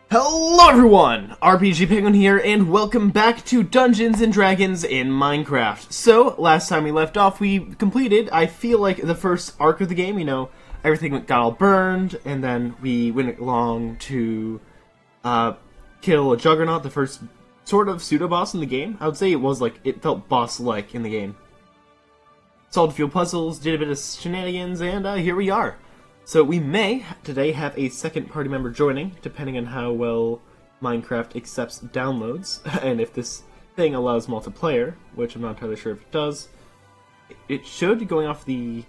Hello everyone! RPG Penguin here, and welcome back to Dungeons & Dragons in Minecraft. So, last time we left off, we completed, I feel like, the first arc of the game. You know, everything got all burned, and then we went along to kill a Juggernaut, the first sort of pseudo-boss in the game. I would say it felt boss-like in the game. Solved a few puzzles, did a bit of shenanigans, and here we are. So we may, today, have a second party member joining, depending on how well Minecraft accepts downloads, and if this thing allows multiplayer, which I'm not entirely sure if it does. It should, going off the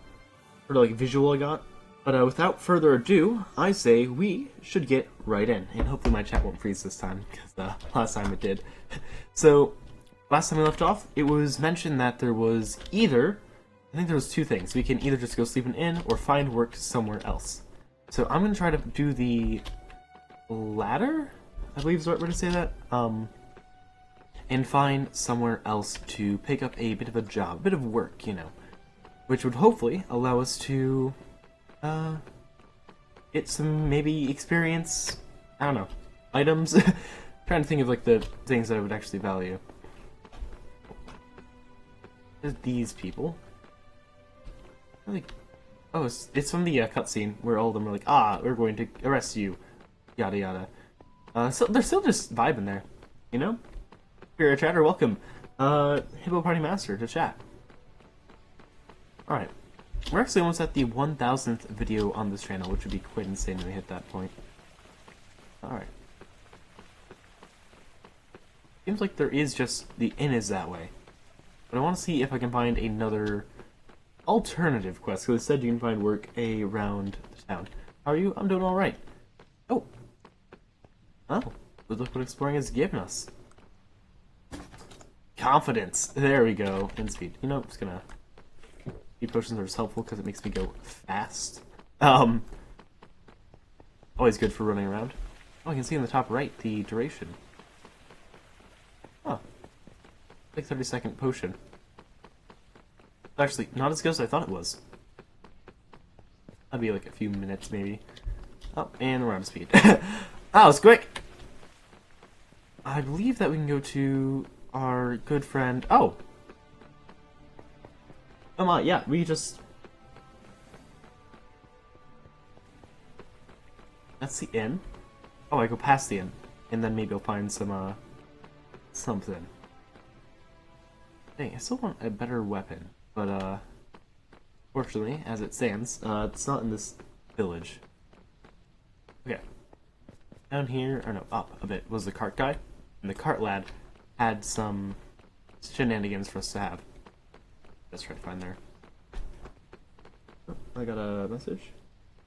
sort of like visual I got. But without further ado, I say we should get right in, and hopefully my chat won't freeze this time, because last time it did. So, last time we left off, it was mentioned that there was either... I think there was two things. We can either just go sleep in an inn or find work somewhere else. So I'm going to try to do the latter, I believe is the right way to say that, and find somewhere else to pick up a bit of a job, a bit of work, you know, which would hopefully allow us to get some maybe experience, I don't know, items. Trying to think of like the things that I would actually value. There's these people. Like, oh, it's from the cutscene where all of them are like, we're going to arrest you, yada yada. So they're still just vibing there, you know? Here, chatter, welcome. Hippo Party Master to chat. Alright, we're actually almost at the 1000th video on this channel, which would be quite insane when we hit that point. Alright. Seems like there is just, the inn is that way. But I want to see if I can find another... alternative quest, because it said you can find work around the town. How are you? I'm doing alright. Oh. Oh. Look what exploring has given us. Confidence. There we go. And speed. You know, I'm just gonna... Speed potions are just helpful because it makes me go fast. Always good for running around. Oh, I can see in the top right the duration. Huh. Like 30-second potion. Actually, not as good as I thought it was. That'd be like a few minutes, maybe. Oh, and we're out of speed. That was quick! I believe that we can go to our good friend... Oh! Yeah, we just... That's the inn. Oh, I go past the inn. And then maybe I'll find some, something. Dang, I still want a better weapon. But, fortunately, as it stands, it's not in this village. Okay. Down here, or no, up a bit, was the cart guy. And the cart lad had some shenanigans for us to have. Let's try to find there. Oh, I got a message.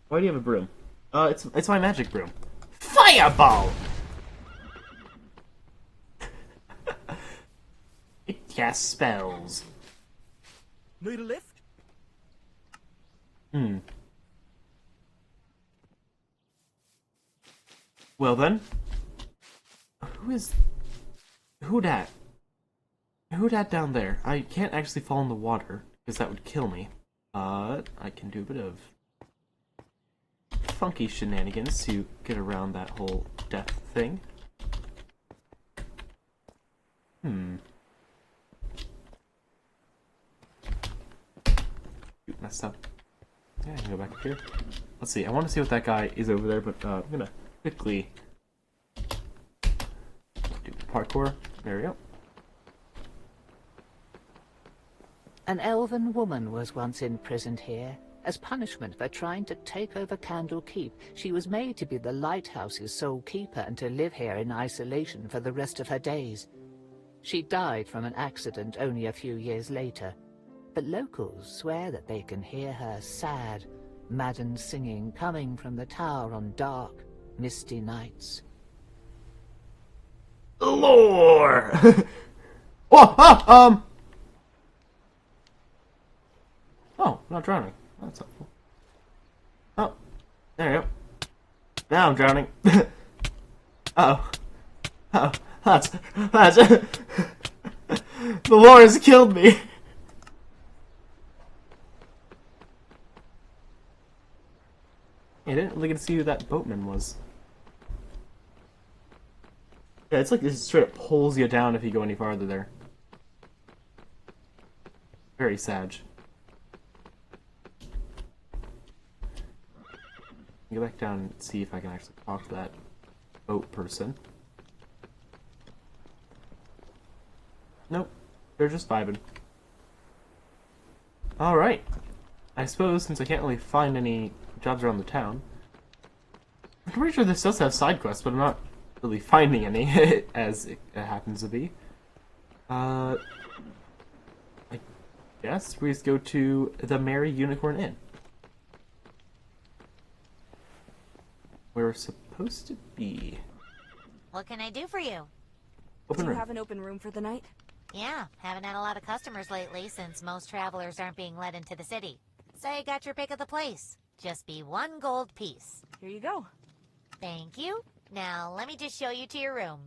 Why do you have a broom? It's my magic broom. Fireball! It casts spells. Need a lift? Well then. Who dat? Who dat down there? I can't actually fall in the water, because that would kill me. But I can do a bit of funky shenanigans to get around that whole death thing. Messed up. Yeah, I can go back up here. Let's see, I want to see what that guy is over there, but I'm gonna quickly do parkour. There we go. An elven woman was once imprisoned here. As punishment for trying to take over Candle Keep, she was made to be the lighthouse's sole keeper and to live here in isolation for the rest of her days. She died from an accident only a few years later. But locals swear that they can hear her sad, maddened singing coming from the tower on dark, misty nights. Lore! Oh, Oh, not drowning. That's helpful. Oh, there you go. Now I'm drowning. Uh-oh. Uh-oh. That's... The lore has killed me. I didn't really get to see who that boatman was. Yeah, it's like this straight up pulls you down if you go any farther there. Very sad. Go back down and see if I can actually talk to that boat person. Nope. They're just vibing. Alright. I suppose since I can't really find any jobs around the town, I'm pretty sure this does have side quests, but I'm not really finding any, as it happens to be. I guess we just go to the Merry Unicorn Inn. We're supposed to be. What can I do for you? Open Do you room. have an open room for the night? Yeah, haven't had a lot of customers lately since most travelers aren't being let into the city. So you got your pick of the place. Just be 1 gold piece. Here you go. Thank you. Now let me just show you to your room.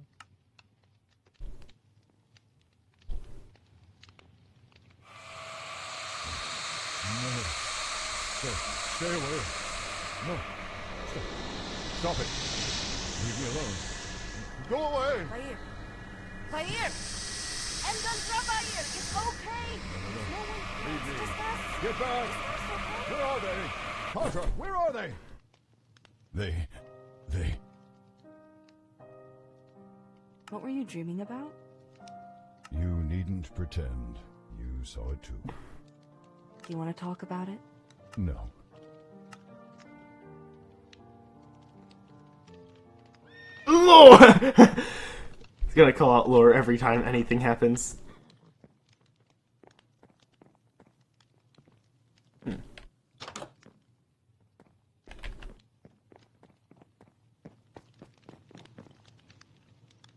No. Stay away. No. Stop it. Leave me alone. Go away. Bahir. Bahir! Endan Bahir! It's okay! No one Leave me. cares. Just us. Get back. Where are they? Patra, where are they? They... What were you dreaming about? You needn't pretend. You saw it too. Do you want to talk about it? No. Lore! He's gonna call out lore every time anything happens.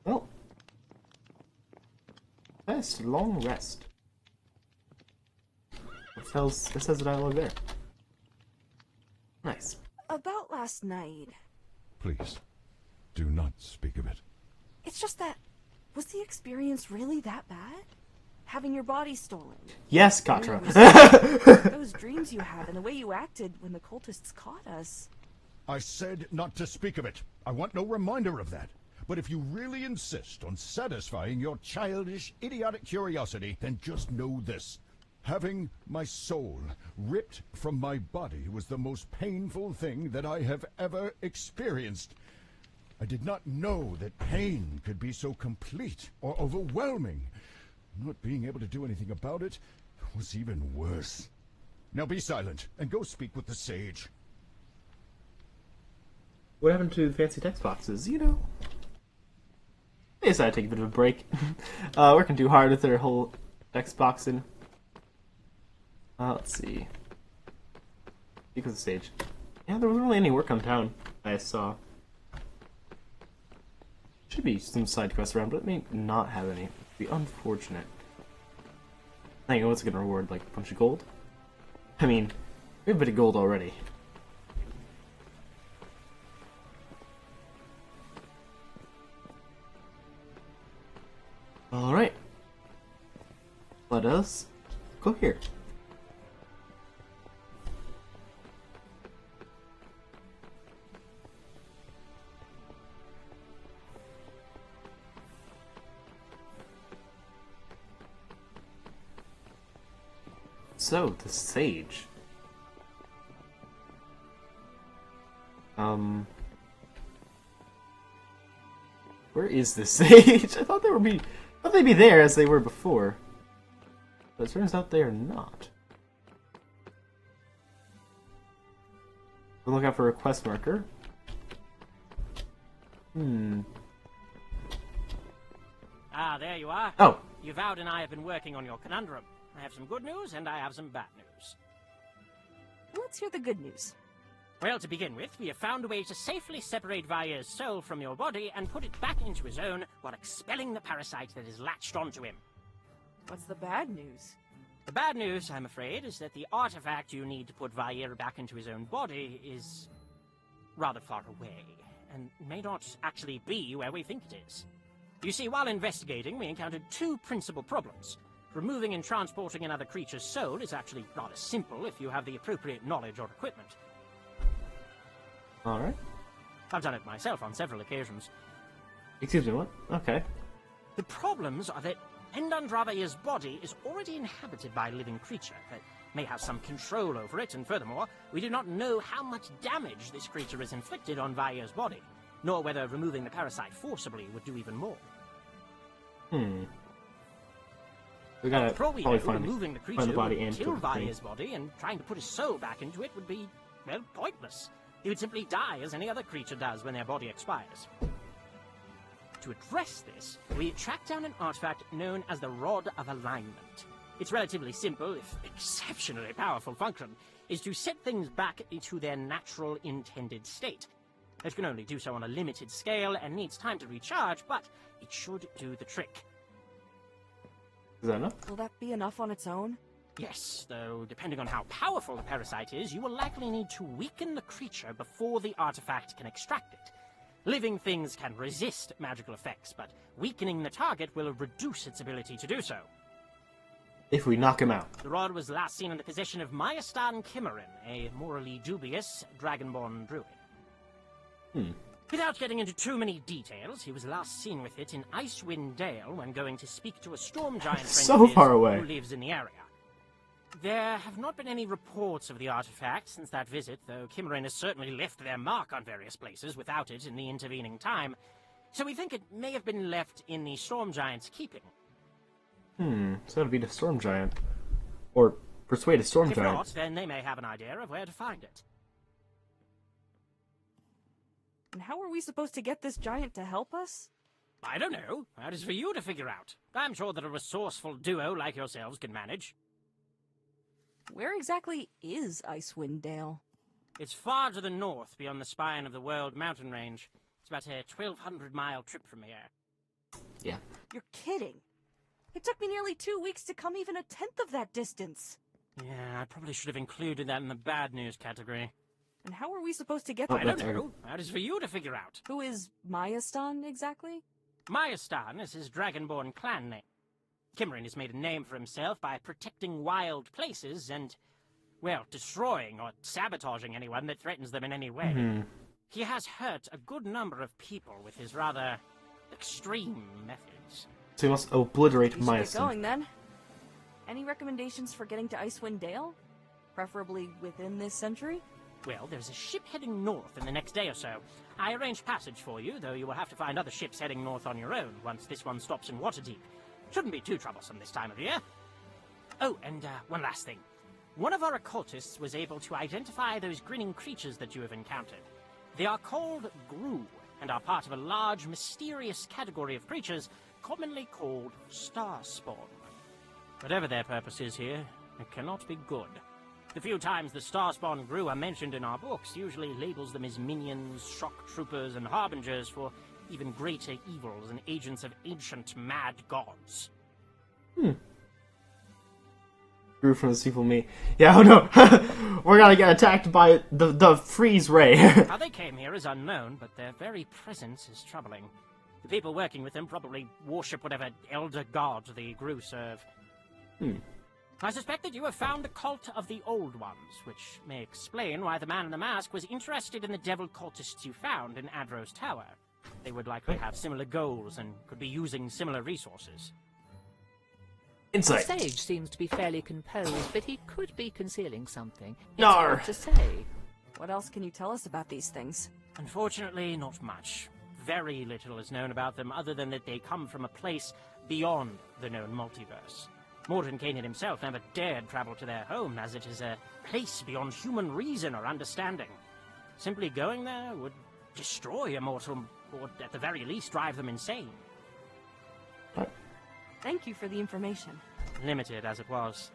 Well. Best long rest. It says the dialogue there. Nice. About last night. Please, do not speak of it. It's just that... Was the experience really that bad? Having your body stolen? Yes, Katra. Those dreams you had and the way you acted when the cultists caught us. I said not to speak of it. I want no reminder of that. But if you really insist on satisfying your childish, idiotic curiosity, then just know this. Having my soul ripped from my body was the most painful thing that I have ever experienced. I did not know that pain could be so complete or overwhelming. Not being able to do anything about it was even worse. Now be silent and go speak with the sage. What happened to the fancy text boxes? You know. They decided to take a bit of a break. Working too hard with their whole text boxing. Let's see. Speak with the sage. Yeah, there wasn't really any work on town I saw. Should be some side quests around, but it may not have any. It'd be unfortunate. I think what's gonna reward, like, a bunch of gold? I mean, we have a bit of gold already. Alright. Let us go here. So, the sage. Where is the sage? I thought they'd be there as they were before. But it turns out they are not. We'll look out for a quest marker. Ah, there you are. Oh, Yvonne and I have been working on your conundrum. I have some good news and I have some bad news. Let's hear the good news. Well, to begin with, we have found a way to safely separate Vair's soul from your body and put it back into his own while expelling the parasite that is latched onto him. What's the bad news? The bad news, I'm afraid, is that the artifact you need to put Vair back into his own body is rather far away, and may not actually be where we think it is. You see, while investigating, we encountered 2 principal problems. Removing and transporting another creature's soul is actually rather simple if you have the appropriate knowledge or equipment. alright. I've done it myself on several occasions. Excuse me, what? Okay. The problems are that Endandravaya's body is already inhabited by a living creature that may have some control over it, and furthermore, we do not know how much damage this creature has inflicted on Vaya's body, nor whether removing the parasite forcibly would do even more. We gotta For all we probably know, find removing the the creature body would and kill kill the thing. Vaya's body, and trying to put his soul back into it would be, well, pointless. He would simply die as any other creature does when their body expires. To address this, we track down an artifact known as the Rod of Alignment. Its relatively simple, if exceptionally powerful function, is to set things back into their natural intended state. It can only do so on a limited scale and needs time to recharge, but it should do the trick. Is that enough? Will that be enough on its own? Yes, though depending on how powerful the parasite is, you will likely need to weaken the creature before the artifact can extract it. Living things can resist magical effects, but weakening the target will reduce its ability to do so. If we knock him out. The rod was last seen in the possession of Mayastan Kimarin, a morally dubious Dragonborn druid. Without getting into too many details, he was last seen with it in Icewind Dale when going to speak to a storm giant friend So of his far away. who lives in the area. There have not been any reports of the artifact since that visit, though Kimarin has certainly left their mark on various places without it in the intervening time, so we think it may have been left in the storm giant's keeping. So that'll be the storm giant. Or persuade a storm If giant. not, then they may have an idea of where to find it. And how are we supposed to get this giant to help us? I don't know. That is for you to figure out. I'm sure that a resourceful duo like yourselves can manage. Where exactly is Icewind Dale? It's far to the north, beyond the spine of the World Mountain Range. It's about a 1,200-mile trip from here. Yeah. You're kidding. It took me nearly 2 weeks to come even a tenth of that distance. Yeah, I probably should have included that in the bad news category. And how are we supposed to get Oh, I there? don't know. That is for you to figure out. Who is Mayastan exactly? Mayastan is his Dragonborn clan name. Kimarin has made a name for himself by protecting wild places and, well, destroying or sabotaging anyone that threatens them in any way. He has hurt a good number of people with his rather extreme methods. So he must obliterate We should get Myasin. going then. Any recommendations for getting to Icewind Dale? Preferably within this century? Well, there's a ship heading north in the next day or so. I arranged passage for you, though you will have to find other ships heading north on your own once this one stops in Waterdeep. Shouldn't be too troublesome this time of year. Oh, and one last thing. One of our occultists was able to identify those grinning creatures that you have encountered. They are called Gru, and are part of a large, mysterious category of creatures commonly called Starspawn. Whatever their purpose is here, it cannot be good. The few times the Starspawn Gru are mentioned in our books usually labels them as minions, shock troopers, and harbingers for even greater evils and agents of ancient mad gods. Grew from the sequel me. Yeah, oh no! We're gonna get attacked by the freeze ray. How they came here is unknown, but their very presence is troubling. The people working with them probably worship whatever elder god the Gru serve. I suspect that you have found a cult of the Old Ones, which may explain why the man in the mask was interested in the devil cultists you found in Adro's Tower. They would likely have similar goals and could be using similar resources. The Insight. sage seems to be fairly composed, but he could be concealing something. It's Nar. hard to say. What else can you tell us about these things? Unfortunately, not much. Very little is known about them other than that they come from a place beyond the known multiverse. Mordenkainen himself never dared travel to their home, as it is a place beyond human reason or understanding. Simply going there would destroy a mortal, or at the very least drive them insane. Thank you for the information. Limited as it was.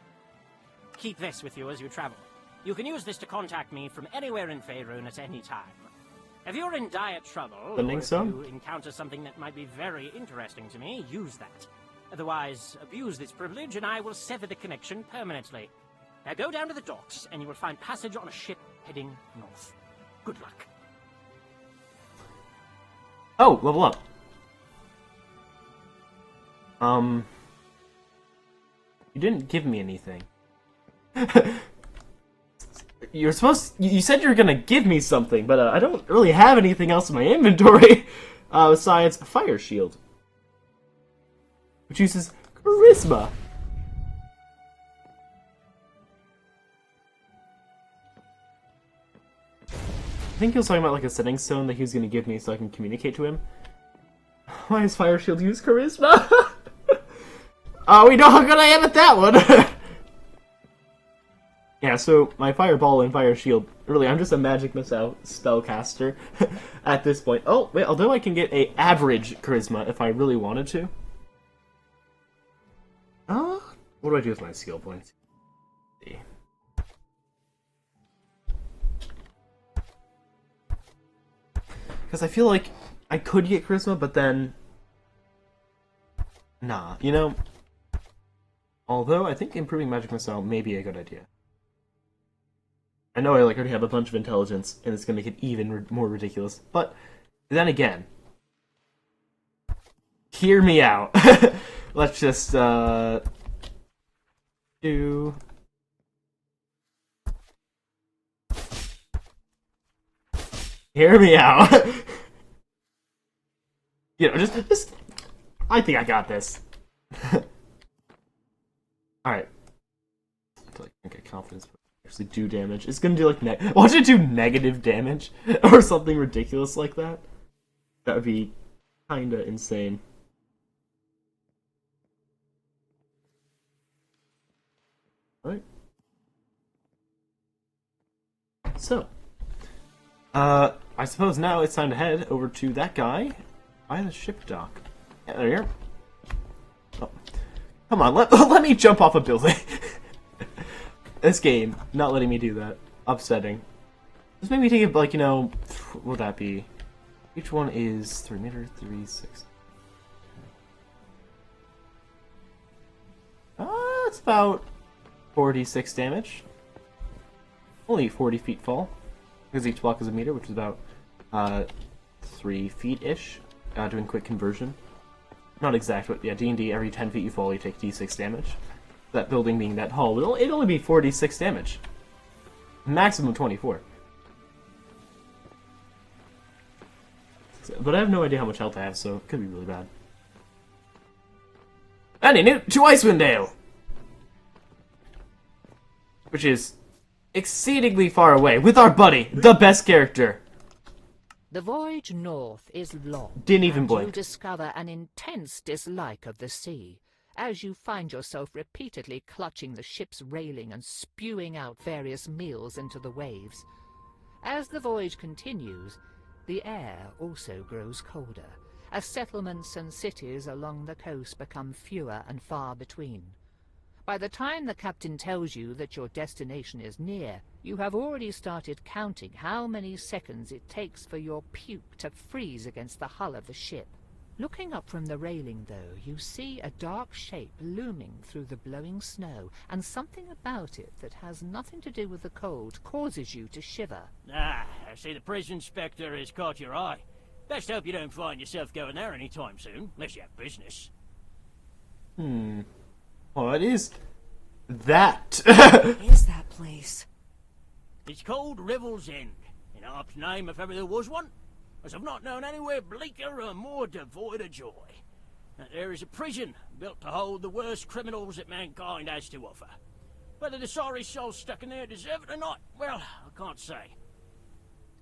Keep this with you as you travel. You can use this to contact me from anywhere in Faerun at any time. If you're in dire trouble, or Funding if some? you encounter something that might be very interesting to me, use that. Otherwise, abuse this privilege and I will sever the connection permanently. Now go down to the docks and you will find passage on a ship heading north. Good luck. Oh, level up. You didn't give me anything. You said you were gonna give me something, but I don't really have anything else in my inventory. besides Fire Shield, which uses Charisma. I think he was talking about like a setting stone that he was going to give me so I can communicate to him. Why does Fire Shield use Charisma? Oh, we know how good I am at that one! Yeah, so my Fireball and Fire Shield, really, I'm just a magic missile spellcaster at this point. Oh, wait, although I can get a average Charisma if I really wanted to. What do I do with my skill points? Let's see. Because I feel like I could get Charisma, but then... Nah, you know... Although, I think improving Magic Missile may be a good idea. I know I already have a bunch of intelligence, and it's going to make it even more ridiculous. But, then again... Hear me out. Let's just, do... Hear me out. You know, just... I think I got this. Alright. I think I confidence, but actually do damage. It's gonna do like watch it do negative damage or something ridiculous like that. That would be kinda insane. Alright. So, I suppose now it's time to head over to that guy by the ship dock. Yeah, there you are. Oh. Come on, let me jump off a building. This game, not letting me do that. Upsetting. This made me think of, like, you know, what would that be? Each one is 3 meter, 3, 6. It's about 46 damage. Only 40 feet fall. Because each block is a meter, which is about 3 feet-ish. Doing quick conversion. Not exact, but yeah, D&D, every 10 feet you fall, you take d6 damage. That building being that tall, it'd only be 46 damage. Maximum 24. But I have no idea how much health I have, so it could be really bad. Andy Newt to Icewind Dale! Which is exceedingly far away, with our buddy, the best character. The voyage north is long. Didn't even and blink. You discover an intense dislike of the sea, as you find yourself repeatedly clutching the ship's railing and spewing out various meals into the waves. As the voyage continues, the air also grows colder, as settlements and cities along the coast become fewer and far between. By the time the captain tells you that your destination is near, you have already started counting how many seconds it takes for your puke to freeze against the hull of the ship. Looking up from the railing, though, you see a dark shape looming through the blowing snow, and something about it that has nothing to do with the cold causes you to shiver. I see the prison inspector has caught your eye. Best hope you don't find yourself going there anytime soon, unless you have business. What is that? What is that place? It's called Rivel's End, in Harp's name if ever there was one, as I've not known anywhere bleaker or more devoid of joy. There is a prison built to hold the worst criminals that mankind has to offer. Whether the sorry souls stuck in there deserve it or not, well, I can't say.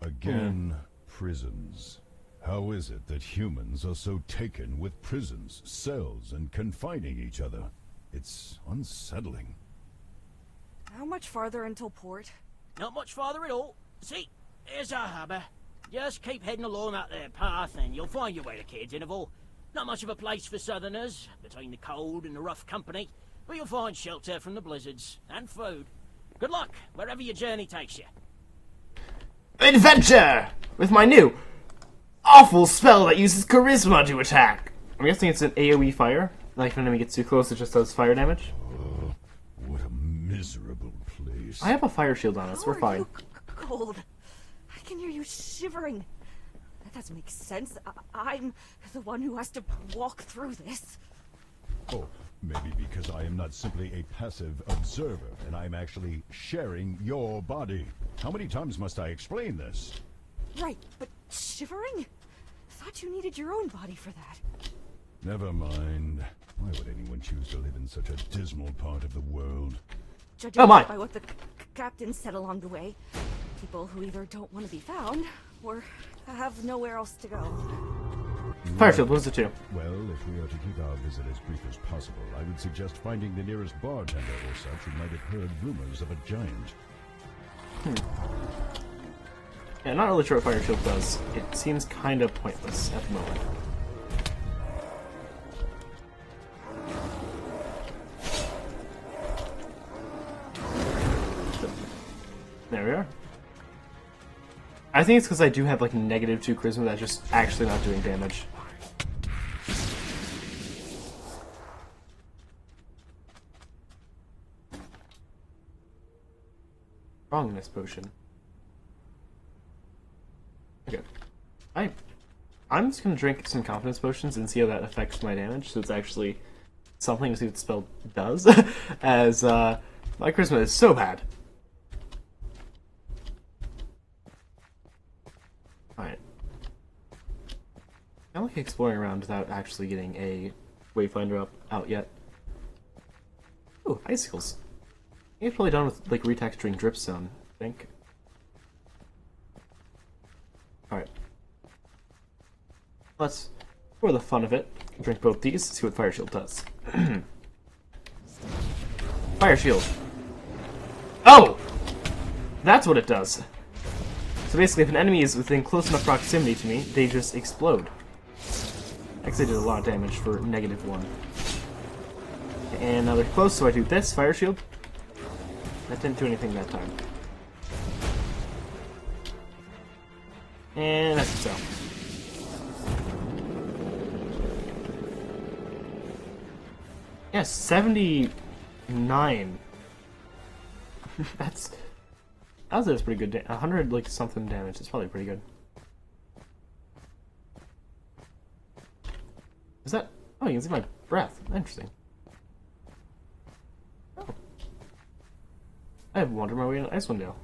Again, prisons. How is it that humans are so taken with prisons, cells, and confining each other? It's unsettling. How much farther until port? Not much farther at all. See, there's our harbour. Just keep heading along that there path and you'll find your way to Cairns Interval. Not much of a place for southerners, between the cold and the rough company, but you'll find shelter from the blizzards, and food. Good luck, wherever your journey takes you. Adventure! With my new awful spell that uses Charisma to attack. I'm guessing it's an AoE fire. Like, if an enemy gets too close, it just does fire damage. Oh, what a miserable place. I have a fire shield on us. We're How are fine. you cold? I can hear you shivering. That doesn't make sense. I'm the one who has to walk through this. Oh, maybe because I am not simply a passive observer, and I'm actually sharing your body. How many times must I explain this? Right, but shivering? thought you needed your own body for that. Never mind. Why would anyone choose to live in such a dismal part of the world? Judging Oh my. by what the captain said along the way, people who either don't want to be found or have nowhere else to go. Fireshield, what does it do? Well, if we are to keep our visit as brief as possible, I would suggest finding the nearest bartender or such who might have heard rumors of a giant. Yeah, not really sure what Fire Shield does. It seems kind of pointless at the moment. There we are. I think it's because I do have like -2 charisma that's just actually not doing damage. Strongness potion. Okay. I'm just gonna drink some confidence potions and see how that affects my damage, so it's actually something to see what the spell does, as my charisma is so bad. Alright. I like exploring around without actually getting a wayfinder out yet. Ooh, icicles. I think it's probably done with like retexturing Dripstone, I think. Alright. Let's, for the fun of it, drink both these, see what Fire Shield does. Fire Shield. Oh! That's what it does. So basically, if an enemy is within close enough proximity to me, they just explode. Actually, did a lot of damage for -1. And now they're close, so I do this, Fire Shield. That didn't do anything that time. And that's so. Yeah, 79. That's pretty good. 100 like something damage. It's probably pretty good. Is that? Oh, you can see my breath. Interesting. Oh. I have wandered my way in Icewind Dale.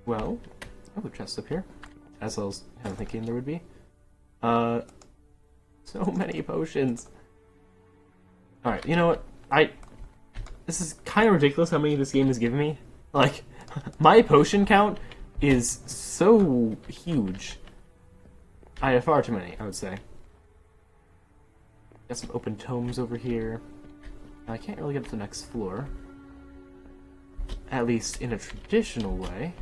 Well, I have a chest up here, as I was kind of thinking there would be. So many potions. Alright, you know what? This is kind of ridiculous how many this game has given me. Like, my potion count is so huge. I have far too many, I would say. Got some open tomes over here. I can't really get to the next floor. At least in a traditional way.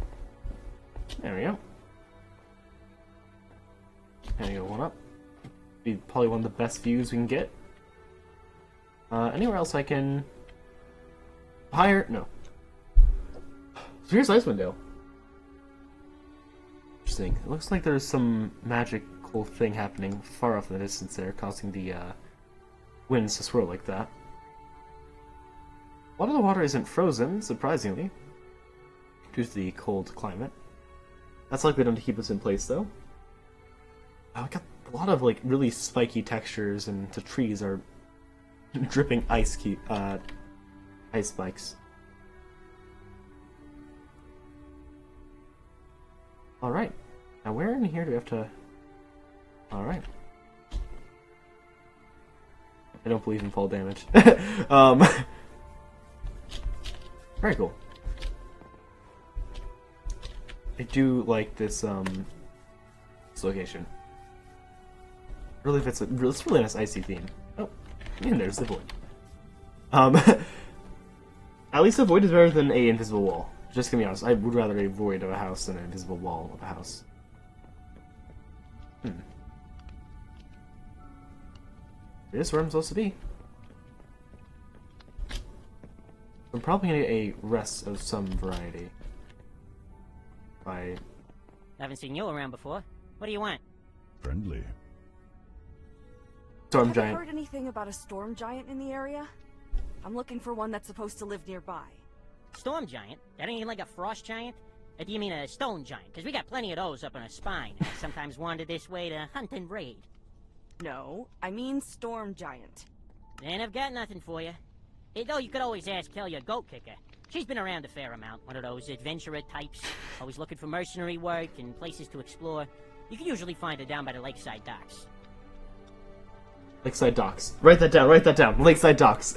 There we go. There we go, one up. Be probably one of the best views we can get. Anywhere else I can... Higher? No. So here's Icewind Dale. Interesting. It looks like there's some magical thing happening far off in the distance there, causing the winds to swirl like that. A lot of the water isn't frozen, surprisingly, due to the cold climate. That's likely done to keep us in place, though. Oh, I got a lot of like really spiky textures, and the trees are dripping ice spikes. All right, now where in here do we have to? All right. I don't believe in fall damage. Very cool. I do like this location. Really fits it. It's really nice icy theme. Oh, and there's the void. At least a void is better than a invisible wall. Just gonna be honest, I would rather a void of a house than an invisible wall of a house. It is where I'm supposed to be. I'm probably gonna get a rest of some variety. Haven't seen you around before. What do you want? Friendly. Storm Have giant. you heard anything about a storm giant in the area? I'm looking for one that's supposed to live nearby. Storm giant? That ain't like a frost giant? Or do you mean a stone giant? Because we got plenty of those up on our spine. I sometimes wander this way to hunt and raid. No, I mean storm giant. Then I've got nothing for you. Though you could always ask Kelly Goat Kicker. She's been around a fair amount, one of those adventurer types, always looking for mercenary work and places to explore. You can usually find her down by the lakeside docks. Lakeside Docks. Write that down, write that down. Lakeside Docks.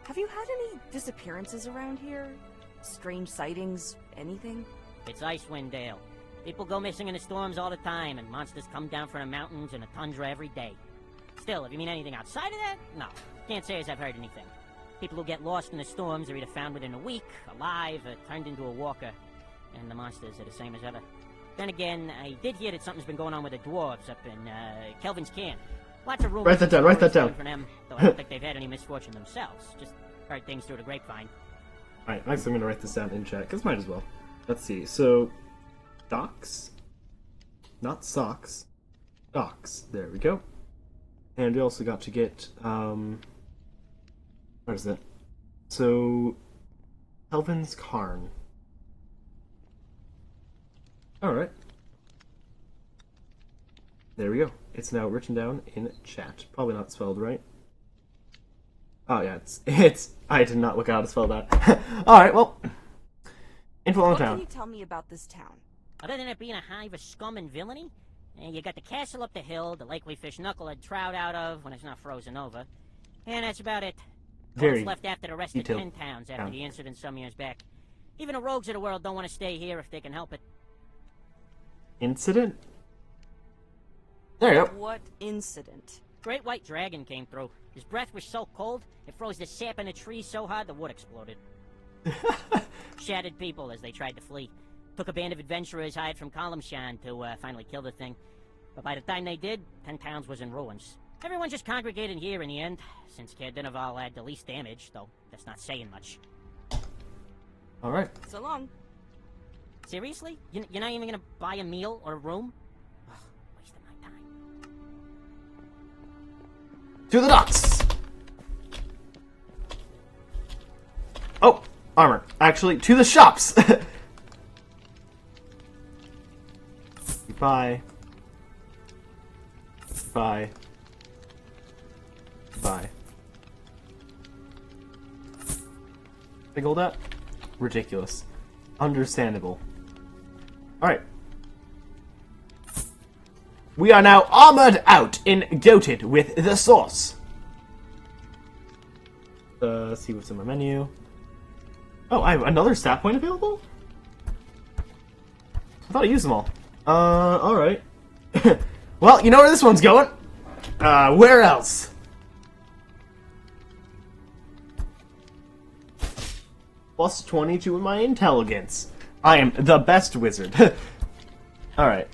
Have you had any disappearances around here? Strange sightings? Anything? It's Icewind Dale. People go missing in the storms all the time, and monsters come down from the mountains and the tundra every day. Still, if you mean anything outside of that, no. Can't say as I've heard anything. People who get lost in the storms are either found within a week, alive, or turned into a walker. And the monsters are the same as ever. Then again, I did hear that something's been going on with the dwarves up in, Kelvin's Camp. Lots of rumors. Write that down, write that down. From them, though I don't think they've had any misfortune themselves. Just heard things through the grapevine. Alright, next I'm going to write this down in chat, because might as well. Let's see, so... Docks? Not socks. Docks. There we go. And we also got to get, where is it? So... Kelvin's Cairn. Alright. There we go. It's now written down in chat. Probably not spelled right. Oh yeah, it's I did not look out to spell that. Alright, well. Info on What town. can you tell me about this town? Other than it being a hive of scum and villainy, you got the castle up the hill, the lake we fish knucklehead trout out of when it's not frozen over. And that's about it. Very What's left after the rest of detailed 10 towns after town. the incident some years back. Even the rogues of the world don't want to stay here if they can help it. Incident? There you go. What incident? Great white dragon came through. His breath was so cold, it froze the sap in the trees so hard the wood exploded. Shattered people as they tried to flee. Took a band of adventurers hired from Columnshan to finally kill the thing. But by the time they did, 10 towns was in ruins. Everyone just congregated here in the end, since Caer Dineval had the least damage, though that's not saying much. Alright. So long. Seriously? You're not even gonna buy a meal or a room? Ugh, wasting my time. To the docks! Oh, armor. Actually, to the shops! Bye. Bye. Bye. Big old that? Ridiculous. Understandable. Alright. We are now armored out and goated with the sauce. See what's in my menu. Oh, I have another stat point available? I thought I used them all. Alright. Well, you know where this one's going. Where else? Plus 22 in my intelligence. I am the best wizard. Alright.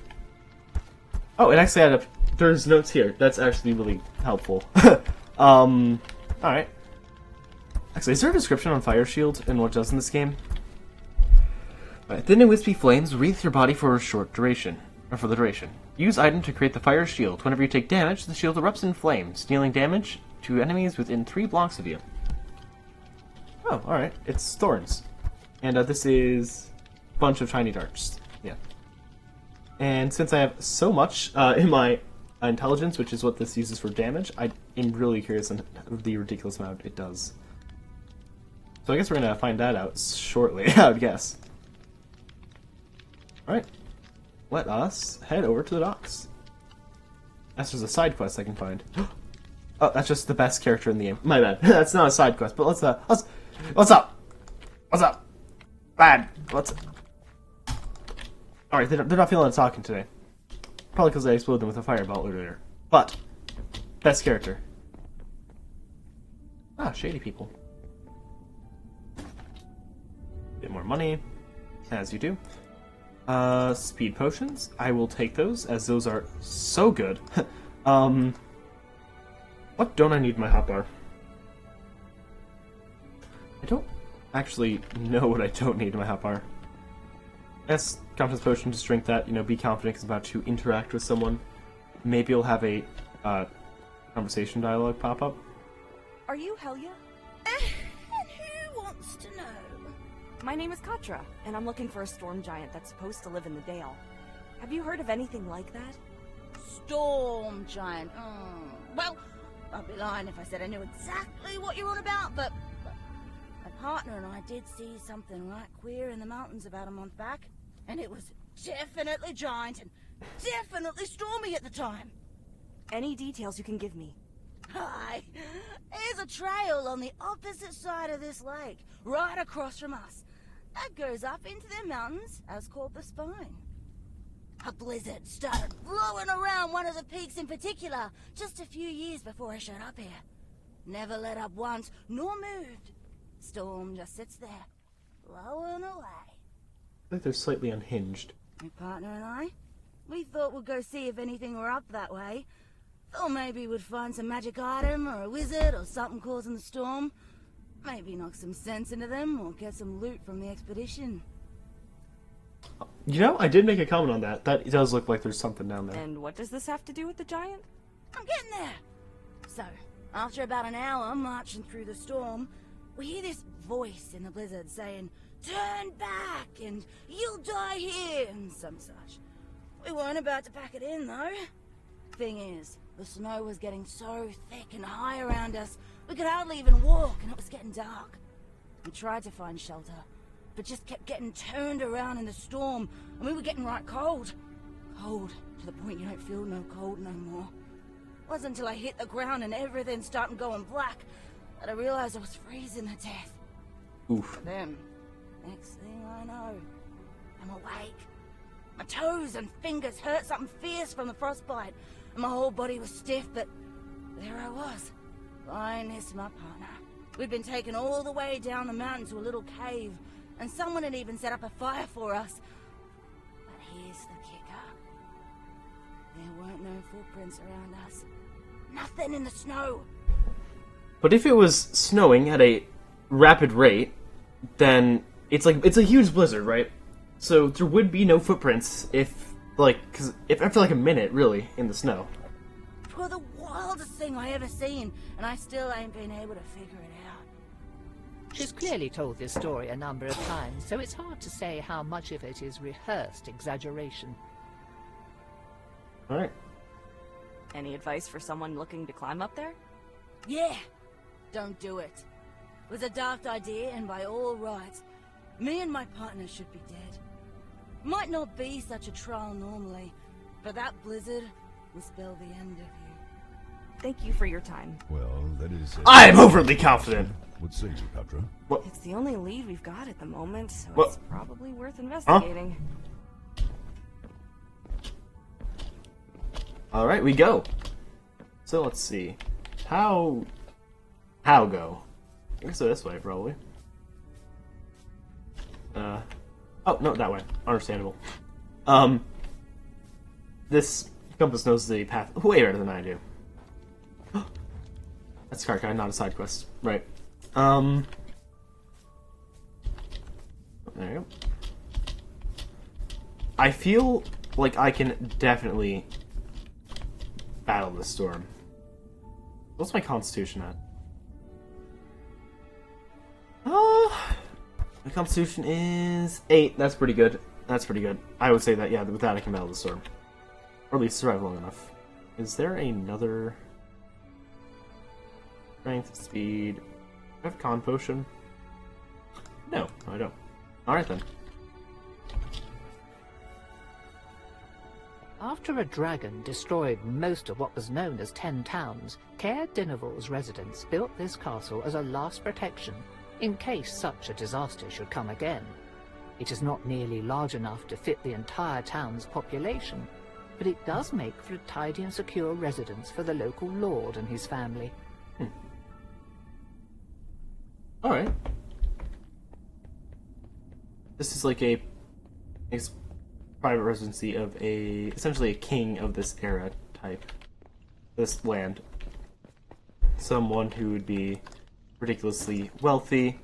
Oh, it actually had there's notes here. That's actually really helpful. Alright. Actually, is there a description on Fire Shield and what it does in this game? Alright, thin and wispy flames wreath your body for a short duration. Or for the duration. Use item to create the Fire Shield. Whenever you take damage, the shield erupts in flames, dealing damage to enemies within 3 blocks of you. Oh, alright. It's thorns. And this is a bunch of tiny darts. Yeah. And since I have so much in my intelligence, which is what this uses for damage, I am really curious on the ridiculous amount it does. So I guess we're gonna find that out shortly, I would guess. Alright. Let us head over to the docks. That's just a side quest I can find. Oh, that's just the best character in the game. My bad. That's not a side quest, but let's what's up? What's up? Bad. What's Alright, they're not feeling like talking today. Probably because I exploded them with a fireball earlier. But, best character. Ah, shady people. Bit more money, as you do. Speed potions. I will take those, as those are so good. What don't I need in my hotbar? I don't actually know what I don't need in my hotbar. Yes, confidence potion to drink that, be confident because I'm about to interact with someone. Maybe you'll have a conversation dialogue pop up. Are you Helia? And who wants to know? My name is Katra, and I'm looking for a storm giant that's supposed to live in the Dale. Have you heard of anything like that? Storm giant. Well, I'd be lying if I said I knew exactly what you're on about, but partner and I did see something right queer in the mountains about a month back, and it was definitely giant and definitely stormy at the time. Any details you can give me? Hi, there's a trail on the opposite side of this lake, right across from us. That goes up into the mountains, as called the Spine. A blizzard started blowing around one of the peaks in particular, just a few years before I showed up here. Never let up once, nor moved. Storm just sits there, blowing away. I think they're slightly unhinged. My partner and I, we thought we'd go see if anything were up that way. Thought maybe we'd find some magic item or a wizard or something causing the storm. Maybe knock some sense into them or get some loot from the expedition. You know, I did make a comment on that. That does look like there's something down there. And what does this have to do with the giant? I'm getting there. So, after about an hour marching through the storm, we hear this voice in the blizzard saying, "Turn back and you'll die here," and some such. We weren't about to pack it in though. Thing is, the snow was getting so thick and high around us, we could hardly even walk and it was getting dark. We tried to find shelter, but just kept getting turned around in the storm, and we were getting right cold. Cold to the point you don't feel no cold no more. Wasn't until I hit the ground and everything started going black that I realized I was freezing to death. Oof. Then, next thing I know, I'm awake. My toes and fingers hurt something fierce from the frostbite, and my whole body was stiff, but there I was, lying next to my partner. We'd been taken all the way down the mountain to a little cave, and someone had even set up a fire for us. But here's the kicker. There weren't no footprints around us. Nothing in the snow. But if it was snowing at a rapid rate, then it's a huge blizzard, right? So there would be no footprints if after like a minute, really, in the snow. It was the wildest thing I ever seen, and I still ain't been able to figure it out. She's clearly told this story a number of times, so it's hard to say how much of it is rehearsed exaggeration. Alright. Any advice for someone looking to climb up there? Yeah, don't do it. It was a daft idea, and by all rights, me and my partner should be dead. Might not be such a trial normally, but that blizzard will spell the end of you. Thank you for your time. Well, that is... I'm overly confident! What say you, Petra? What? It's the only lead we've got at the moment, so What? it's probably worth investigating. Alright, we go. So let's see. How go? I guess this way, probably. Oh, no, that way. Understandable. This compass knows the path way better than I do. That's card guy, not a side quest. Right. There you go. I feel like I can definitely battle this storm. What's my constitution at? My constitution is 8. That's pretty good. That's pretty good. I would say that, yeah, with that I can battle the storm. Or at least survive long enough. Is there another... Strength, speed... Do I have con potion? No, I don't. Alright then. After a dragon destroyed most of what was known as 10 towns, Caer Dineval's residents built this castle as a last protection, in case such a disaster should come again. It is not nearly large enough to fit the entire town's population, but it does make for a tidy and secure residence for the local lord and his family. Alright. This is like a private residency of essentially a king of this era type. This land. Someone who would be ridiculously wealthy.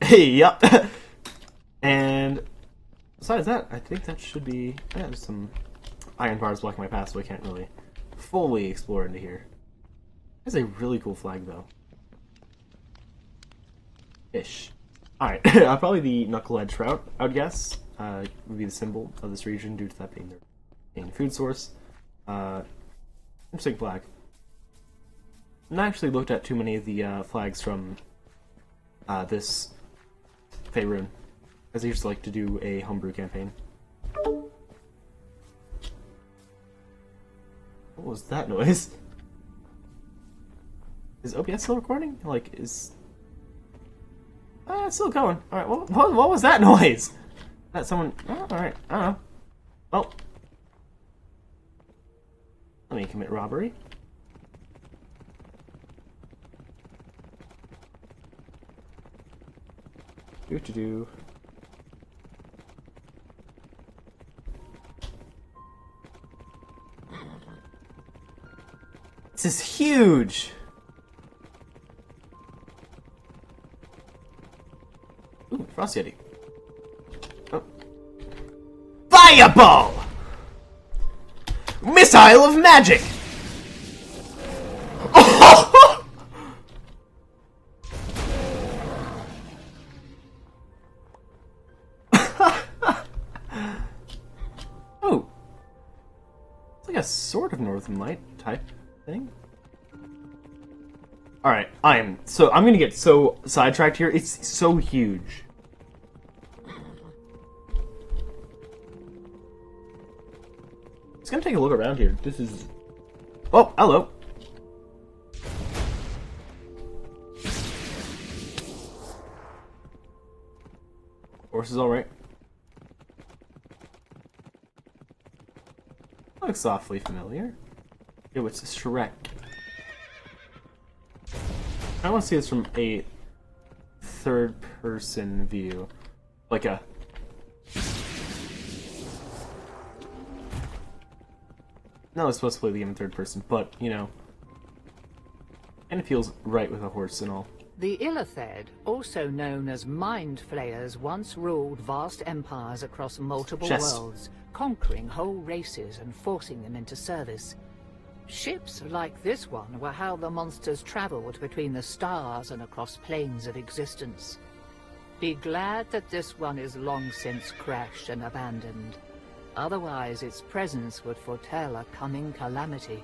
Yup. And besides that, I think that should be... Yeah, there's some iron bars blocking my path, so I can't really fully explore into here. That's a really cool flag, though. Ish. Alright, probably the knucklehead trout, I would guess, would be the symbol of this region due to that being their main food source. Interesting flag. I've not actually looked at too many of the flags from this Faerun, as I used to like to do a homebrew campaign. What was that noise? Is OBS still recording? Like, is... it's still going. Alright, what was that noise? That someone... Oh, alright, I don't know. Well... Let me commit robbery. Do. This is huge! Ooh, Frost Yeti. Oh. Fireball! Missile of magic! Oh. It's like a sort of Northern Light type thing. Alright, I'm gonna get so sidetracked here. It's so huge. Just gonna take a look around here. This is... Oh, hello. Horse is alright. Looks awfully familiar. Yo, it's Shrek. I want to see this from a third-person view. Like a... No, it's supposed to play the game in third person, but, you know... And it feels right with a horse and all. The Illithid, also known as Mind Flayers, once ruled vast empires across multiple worlds, conquering whole races and forcing them into service. Ships like this one were how the monsters traveled between the stars and across planes of existence. Be glad that this one is long since crashed and abandoned. Otherwise, its presence would foretell a coming calamity.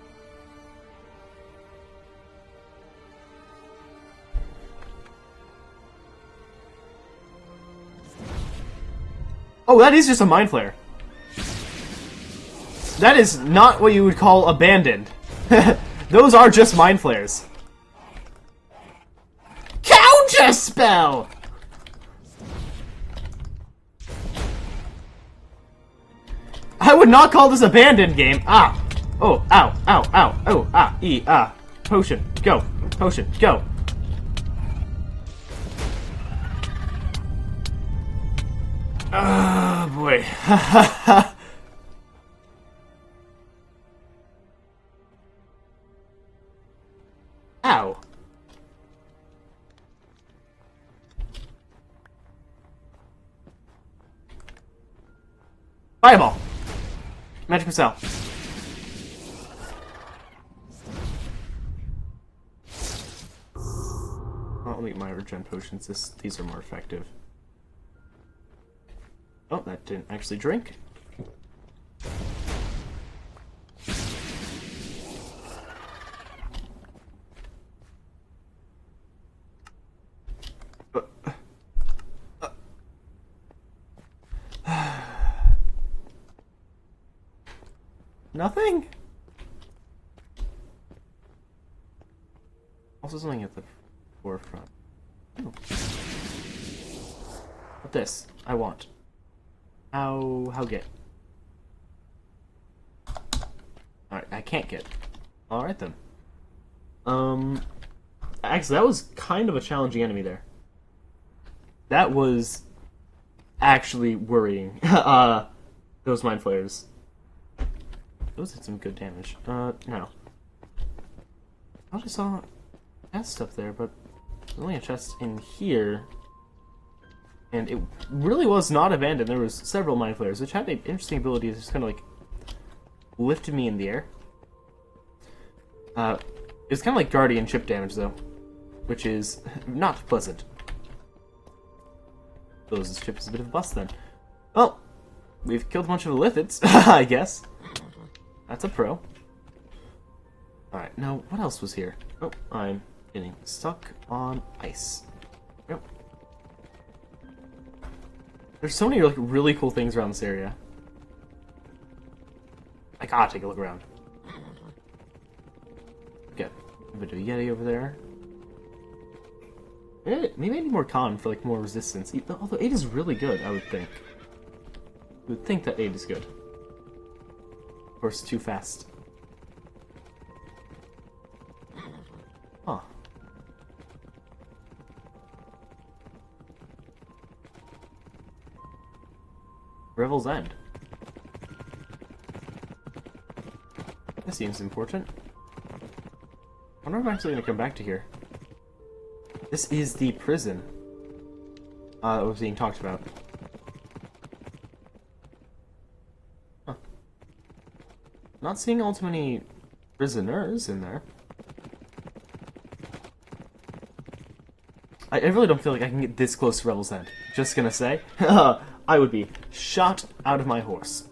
Oh, that is just a Mind Flayer. That is not what you would call abandoned. Those are just Mind Flayers. Counter spell! I would not call this abandoned game. Ah! Oh, ow, ow, ow, oh, ah, e, ah. Potion, go. Potion, go. Oh, boy. Ow. Fireball. Magic missile. I'll eat my regen potions. These are more effective. Oh, that didn't actually drink. Nothing? Also something at the forefront. Oh. What this? I want. How get? Alright, I can't get. Alright then. Actually, that was kind of a challenging enemy there. That was actually worrying. Those Mind Flayers. Those did some good damage. No. I just saw a chest up there, but there's only a chest in here. And it really was not abandoned. There was several Mind Flayers, which had an interesting ability to just kind of like lifted me in the air. It was kind of like Guardian chip damage, though, which is not pleasant. So this chip is a bit of a bust, then. Well, we've killed a bunch of Lithids, I guess. That's a pro. Alright, now, what else was here? Oh, I'm getting stuck on ice. Yep. There's so many like really cool things around this area. I gotta take a look around. Okay, a bit of a Yeti over there. Maybe I need more con for like more resistance. Although 8 is really good, I would think. I would think that 8 is good. Of course, too fast. Huh. Revel's End. This seems important. I wonder if I'm actually gonna come back to here. This is the prison that was being talked about. Huh. Not seeing all too many prisoners in there. I really don't feel like I can get this close to Revel's End. Just gonna say, I would be shot out of my horse.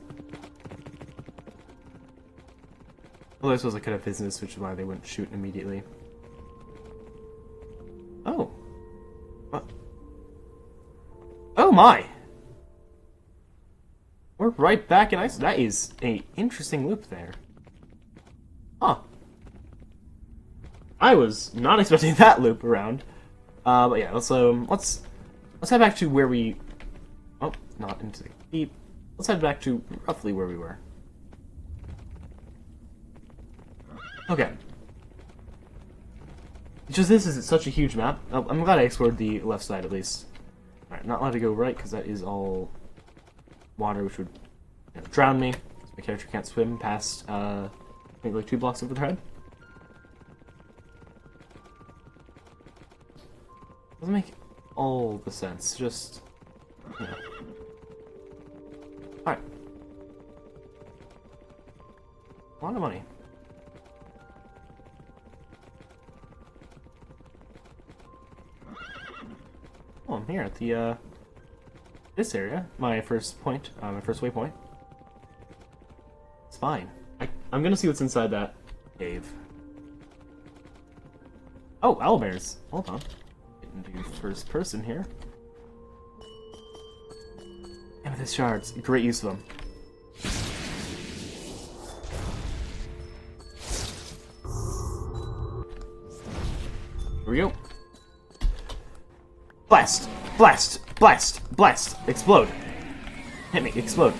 Although I suppose I could have business, which is why they wouldn't shoot immediately. Oh. What? Oh my! We're right back in ice. That is a interesting loop there. Huh. I was not expecting that loop around. But yeah, let's head back to where we... Oh, not into the deep. Let's head back to roughly where we were. Okay. Just this is such a huge map. Oh, I'm glad I explored the left side at least. Alright, not allowed to go right because that is all water, which would drown me. My character can't swim past maybe like 2 blocks over their head. Doesn't make all the sense. Just alright. A lot of money. Oh, I'm here at the, this area. My first point, my first waypoint. It's fine. I'm gonna see what's inside that cave. Oh, owlbears. Hold on. Getting to first person here. Amethyst shards. Great use of them. Here we go. Blast! Blast! Blast! Blast! Explode! Hit me! Explode!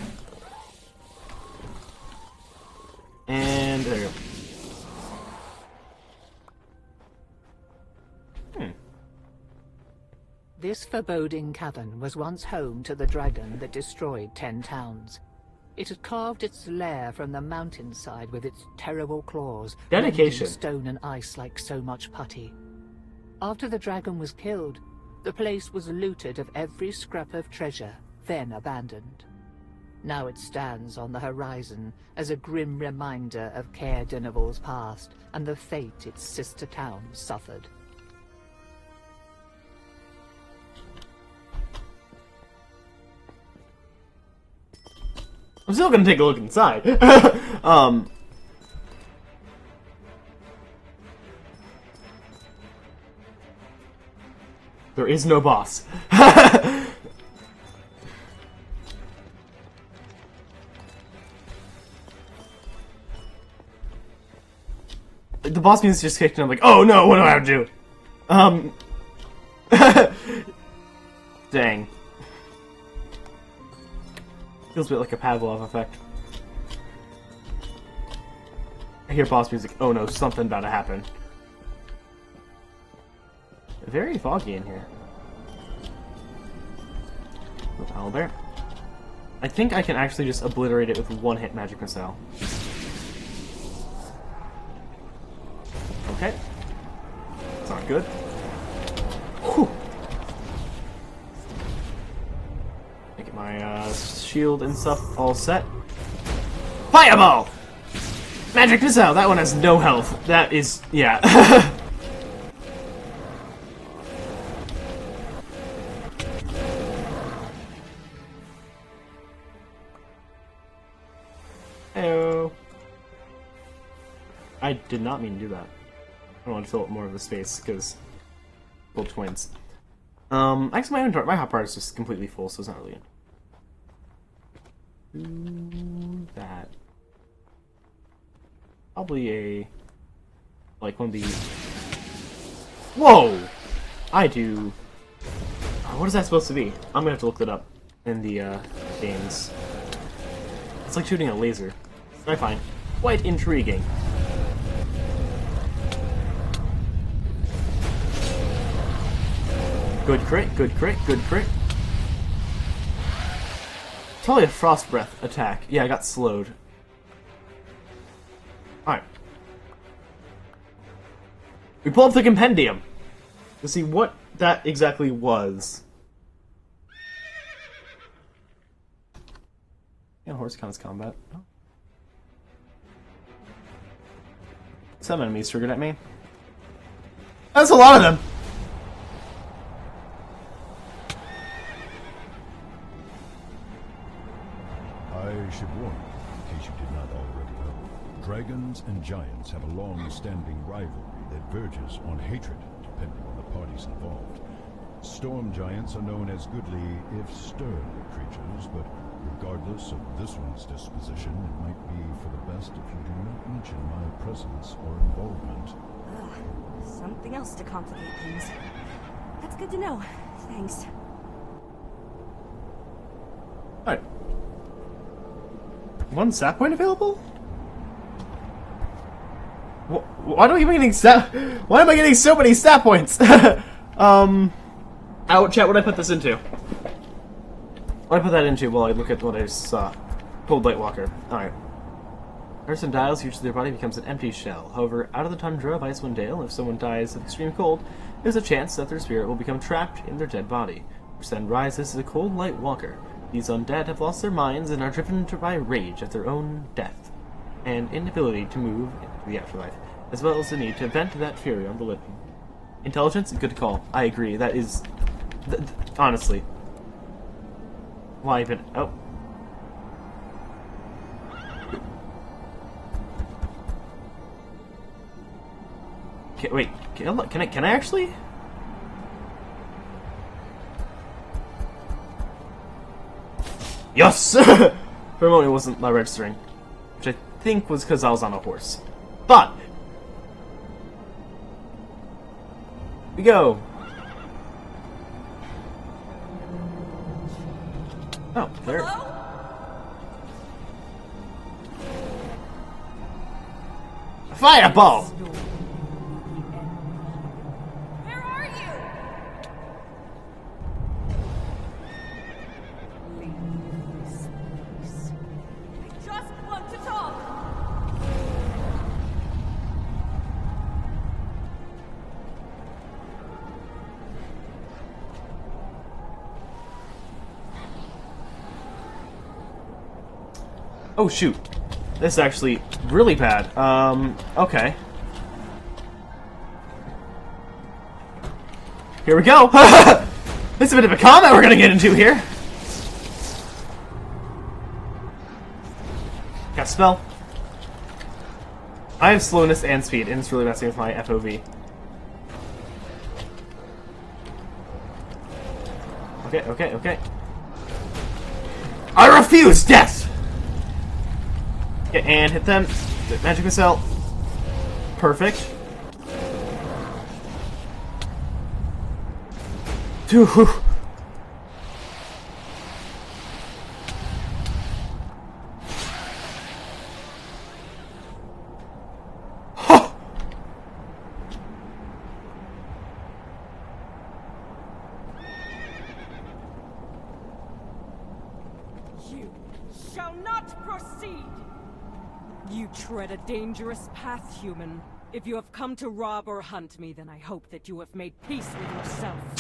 And there you go. This foreboding cavern was once home to the dragon that destroyed 10 towns. It had carved its lair from the mountainside with its terrible claws, Dedication. rending stone and ice like so much putty. After the dragon was killed, the place was looted of every scrap of treasure, then abandoned. Now it stands on the horizon as a grim reminder of Caer Dineval's past and the fate its sister towns suffered. I'm still gonna take a look inside. There is no boss. The boss music just kicked in. I'm like, oh no, what do I have to do? Dang. Feels a bit like a Pavlov effect. I hear boss music. Oh no, something about to happen. Very foggy in here. Owlbear. I think I can actually just obliterate it with one-hit magic missile. Okay. It's not good. Whew. Get my shield and stuff all set. Fireball! Magic missile! That one has no health. That is... yeah. Heyo. I did not mean to do that. I want to fill up more of the space because both twins. Actually, my hotbar is just completely full, so it's not really. Do that. Probably a like one of these. Whoa! I do. What is that supposed to be? I'm gonna have to look that up in the games. It's like shooting a laser. I find quite intriguing. Good crit, good crit, good crit. It's probably a frost breath attack. Yeah, I got slowed. Alright. We pull up the compendium to see what that exactly was. Yeah, horse counts combat. Oh. Some enemies triggered at me. That's a lot of them! I should warn you, in case you did not already know, dragons and giants have a long-standing rivalry that verges on hatred, depending on the parties involved. Storm giants are known as goodly, if stern, creatures, but regardless of this one's disposition, it might be for the best if you do not mention my presence or involvement. Something else to complicate things. That's good to know. Thanks. Alright. One stat point available? Why am I getting Why am I getting so many stat points? Out, chat. What did I put this into? What did I put that into while I look at what I saw? Cold Light Walker. Alright. Person dies, usually their body becomes an empty shell. However, out of the tundra of Icewind Dale, if someone dies of extreme cold, there's a chance that their spirit will become trapped in their dead body, which then rises as a Cold Light Walker. These undead have lost their minds and are driven by rage at their own death and inability to move into the afterlife, as well as the need to vent that fury on the living. Intelligence? Good call. I agree. That is... honestly. Why even... Oh. Okay, wait. Can I actually... Yes! For a moment it wasn't registering. Which I think was because I was on a horse. But! We go! Oh, there. A fireball! Where are you? I just want to talk. Oh shoot. This is actually really bad. Okay. Here we go! This is a bit of a combat we're gonna get into here! Got spell. I have slowness and speed, and it's really messing with my FOV. Okay, okay, okay. I refuse death! Okay, and hit them. Magic missile. Perfect. Whew. You shall not proceed! You tread a dangerous path, human. If you have come to rob or hunt me, then I hope that you have made peace with yourself.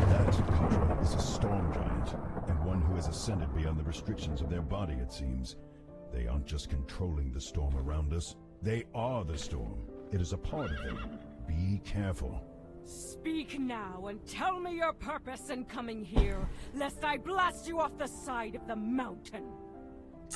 That, Katra, is a storm giant, and one who has ascended beyond the restrictions of their body, it seems. They aren't just controlling the storm around us. They are the storm. It is a part of them. Be careful. Speak now and tell me your purpose in coming here, lest I blast you off the side of the mountain.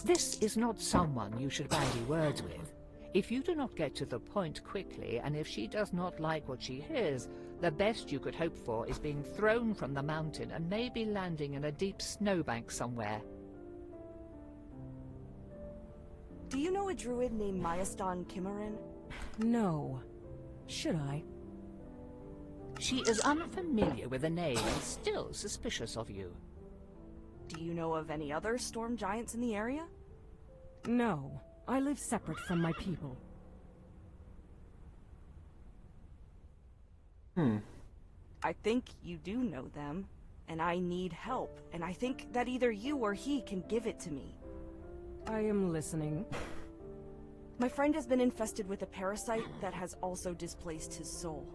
This is not someone you should bandy words with. If you do not get to the point quickly, and if she does not like what she hears, the best you could hope for is being thrown from the mountain and maybe landing in a deep snowbank somewhere. Do you know a druid named Myaston Kimmerin? No. Should I? She is unfamiliar with the name and still suspicious of you. Do you know of any other storm giants in the area? No. I live separate from my people. I think you do know them, and I need help, and I think that either you or he can give it to me. I am listening. My friend has been infested with a parasite that has also displaced his soul.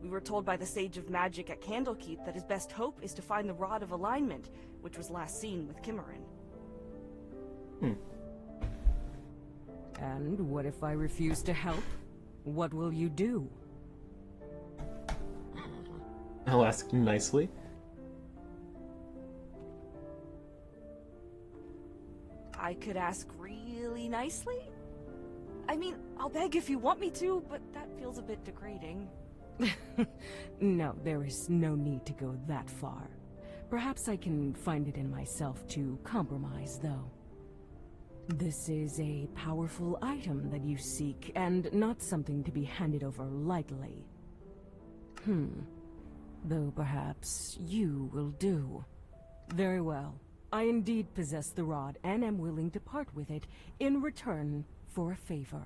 We were told by the Sage of Magic at Candlekeep that his best hope is to find the Rod of Alignment, which was last seen with Kimmerin. And what if I refuse to help? What will you do? I'll ask nicely. I could ask really nicely? I mean, I'll beg if you want me to, but that feels a bit degrading. No, there is no need to go that far. Perhaps I can find it in myself to compromise, though. This is a powerful item that you seek, and not something to be handed over lightly. Though perhaps you will do. Very well. I indeed possess the rod, and am willing to part with it in return for a favor.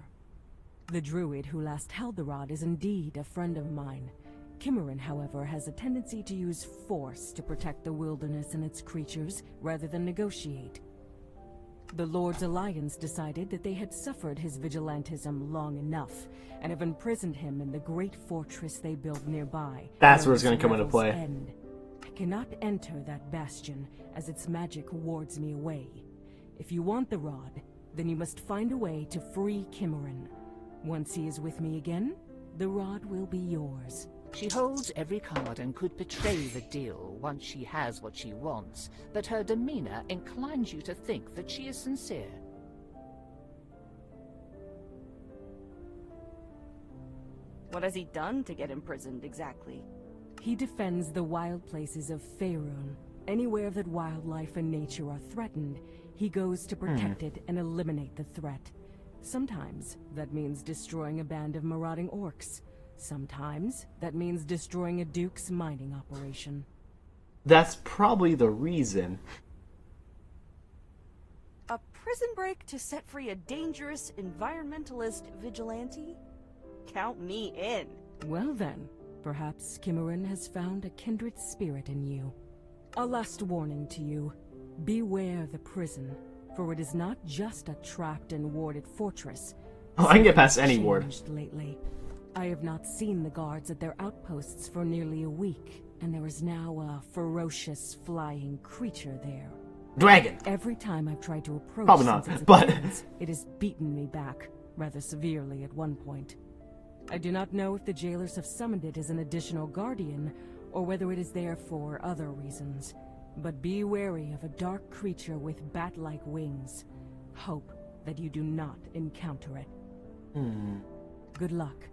The druid who last held the rod is indeed a friend of mine. Kimmerin, however, has a tendency to use force to protect the wilderness and its creatures, rather than negotiate. The Lord's Alliance decided that they had suffered his vigilantism long enough, and have imprisoned him in the great fortress they built nearby. That's where it's going to come into Revel's play. End. I cannot enter that bastion, as its magic wards me away. If you want the rod, then you must find a way to free Kimmerin. Once he is with me again, the rod will be yours. She holds every card and could betray the deal once she has what she wants, but her demeanor inclines you to think that she is sincere. What has he done to get imprisoned, exactly? He defends the wild places of Faerun. Anywhere that wildlife and nature are threatened, he goes to protect it and eliminate the threat. Sometimes that means destroying a band of marauding orcs. Sometimes that means destroying a duke's mining operation. That's probably the reason. A prison break to set free a dangerous environmentalist vigilante? Count me in. Well then, perhaps Kimmerin has found a kindred spirit in you. A last warning to you. Beware the prison, for it is not just a trapped and warded fortress. Oh, I can get past any ward. Changed lately. I have not seen the guards at their outposts for nearly a week, and there is now a ferocious flying creature there. Dragon! Every time I've tried to approach Probably not, since its but... appearance, it has beaten me back, rather severely at one point. I do not know if the jailers have summoned it as an additional guardian, or whether it is there for other reasons. But be wary of a dark creature with bat-like wings. Hope that you do not encounter it. Good luck.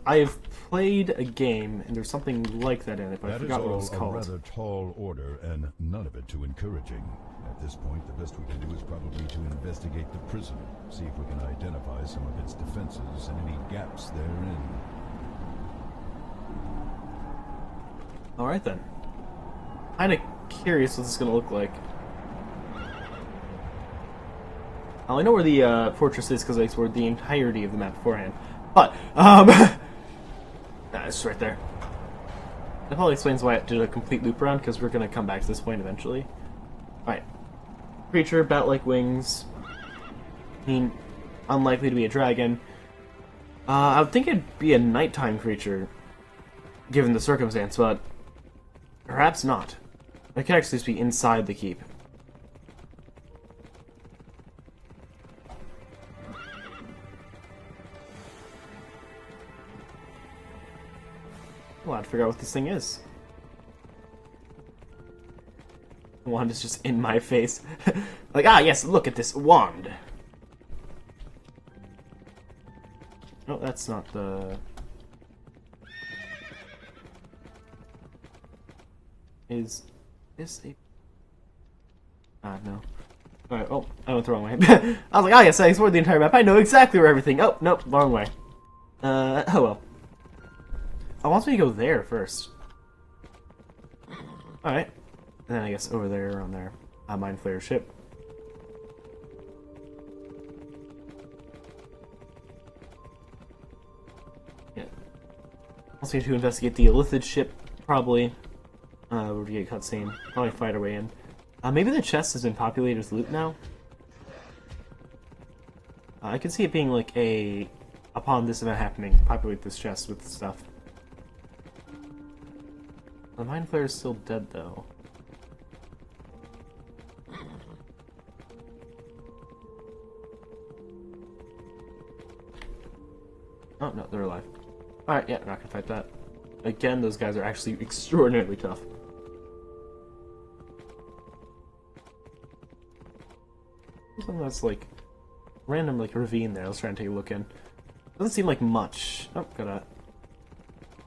I've played a game, and there's something like that in it, but I That is forgot what it all was a called. rather tall order, and none of it too encouraging. At this point, the best we can do is probably to investigate the prison, see if we can identify some of its defenses and any gaps therein. Alright then. Kinda curious what this is gonna look like. I know where the fortress is because I explored the entirety of the map beforehand. But, it's right there. That probably explains why it did a complete loop around, because we're gonna come back to this point eventually. Alright. Creature, bat-like wings. I mean, unlikely to be a dragon. I would think it'd be a nighttime creature, given the circumstance, but perhaps not. It could actually just be inside the keep. Well, I'd figure out what this thing is. Wand is just in my face. Like, ah, yes, look at this wand. No, that's not the... Is this a... Ah, no. Alright, oh, I went the wrong way. I was like, ah, yes, I explored the entire map. I know exactly where everything... Oh, nope, wrong way. Oh well. I want me to go there first. Alright. And then I guess over there, on there. Mind Flayer ship. Yeah. Also need to investigate the Illithid ship, probably. We're gonna get a cutscene. Probably fight our way in. Maybe the chest has been populated with loot now? I can see it being like a... Upon this event happening, populate this chest with stuff. The Mind Flayer is still dead, though. Oh, no, they're alive. Alright, yeah, we're not gonna fight that. Again, those guys are actually extraordinarily tough. Something that's like random, like ravine there. Let's try and take a look in. Doesn't seem like much. Oh, gotta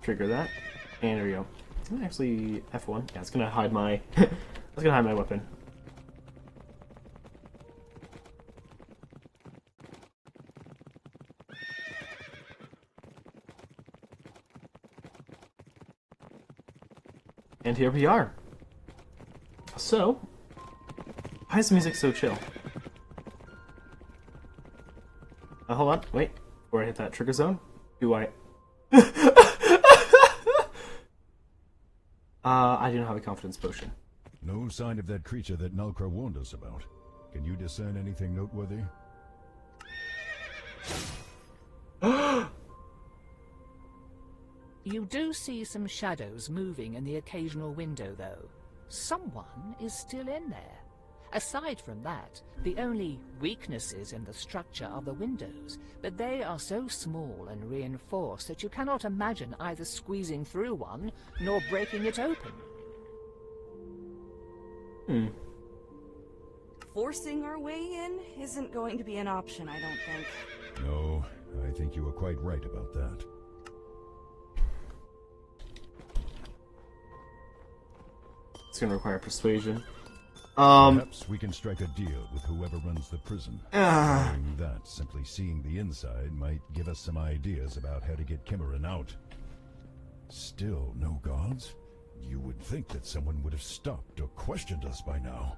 trigger that. And there we go. Actually, F1. Yeah, it's gonna hide my. It's gonna hide my weapon. And here we are. So, why is the music so chill? Hold on, wait. Before I hit that trigger zone, do I... I do not have a confidence potion. No sign of that creature that Nalkra warned us about. Can you discern anything noteworthy? You do see some shadows moving in the occasional window, though. Someone is still in there. Aside from that, the only weaknesses in the structure are the windows, but they are so small and reinforced that you cannot imagine either squeezing through one nor breaking it open. Forcing our way in isn't going to be an option, I don't think. No, I think you were quite right about that. It's gonna require persuasion. Perhaps we can strike a deal with whoever runs the prison. Knowing that, simply seeing the inside might give us some ideas about how to get Kimmerin out. Still no guards? You would think that someone would have stopped or questioned us by now.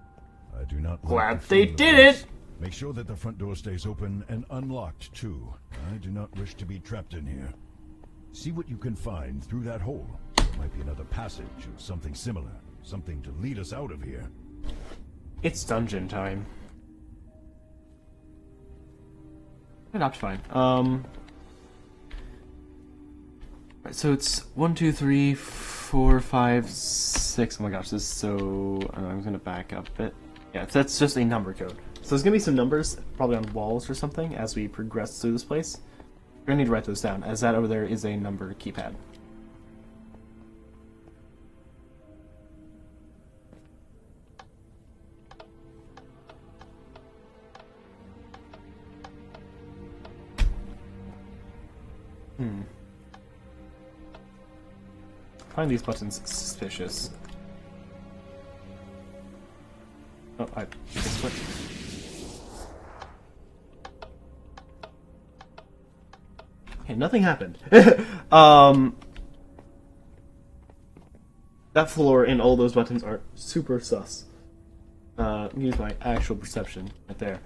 I do not like Glad the they feel of did this. it! Make sure that the front door stays open and unlocked, too. I do not wish to be trapped in here. See what you can find through that hole. There might be another passage or something similar. Something to lead us out of here. It's dungeon time. Not fine. Right, so it's 1, 2, 3, 4, 5, 6. Oh my gosh, this is so... I'm gonna back up a bit. Yeah, that's just a number code. So there's gonna be some numbers, probably on walls or something, as we progress through this place. We're gonna need to write those down, as that over there is a number keypad. Find these buttons suspicious. Oh, I just clicked. Okay, nothing happened. That floor and all those buttons are super sus. Use my actual perception right there.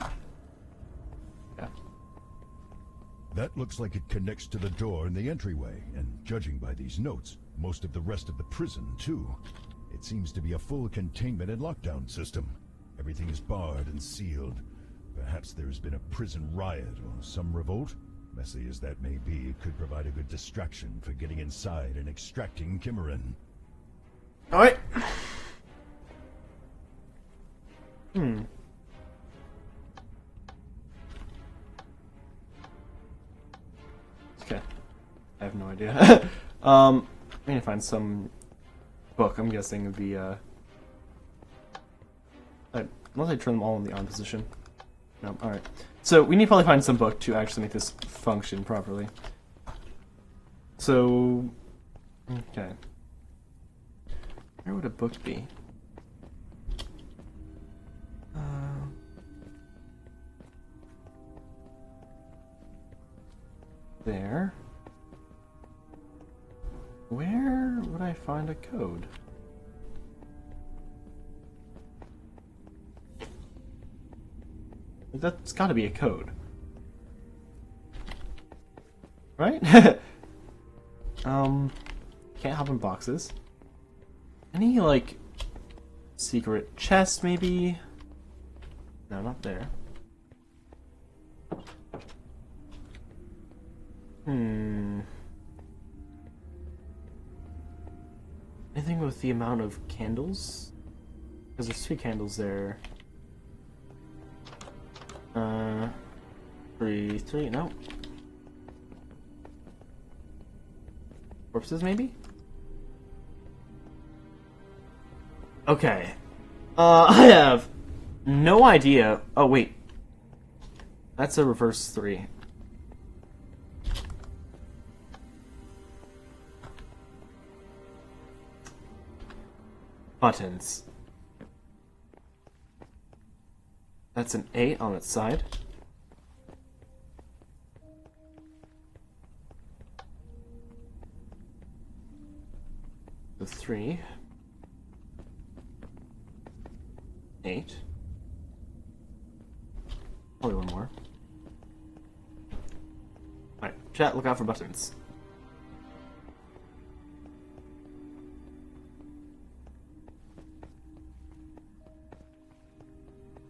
Yeah. That looks like it connects to the door in the entryway, and judging by these notes, most of the rest of the prison, too. It seems to be a full containment and lockdown system. Everything is barred and sealed. Perhaps there has been a prison riot or some revolt. Messy as that may be, it could provide a good distraction for getting inside and extracting Kimmerin. Alright. Okay. I have no idea. I'm gonna find some book. I'm guessing the Unless I turn them all in the on position. No, alright. So, we need to probably find some book to actually make this function properly. So... Okay. Where would a book be? There. Where would I find a code? That's gotta be a code. Right? Can't hop in boxes. Any, like, secret chest, maybe? No, not there. Anything with the amount of candles? Because there's 2 candles there. 3, no. Corpses, maybe? Okay. I have no idea. Oh, wait. That's a reverse 3. Buttons. That's an 8 on its side. The 3. 8. Probably one more. Alright, chat, look out for buttons.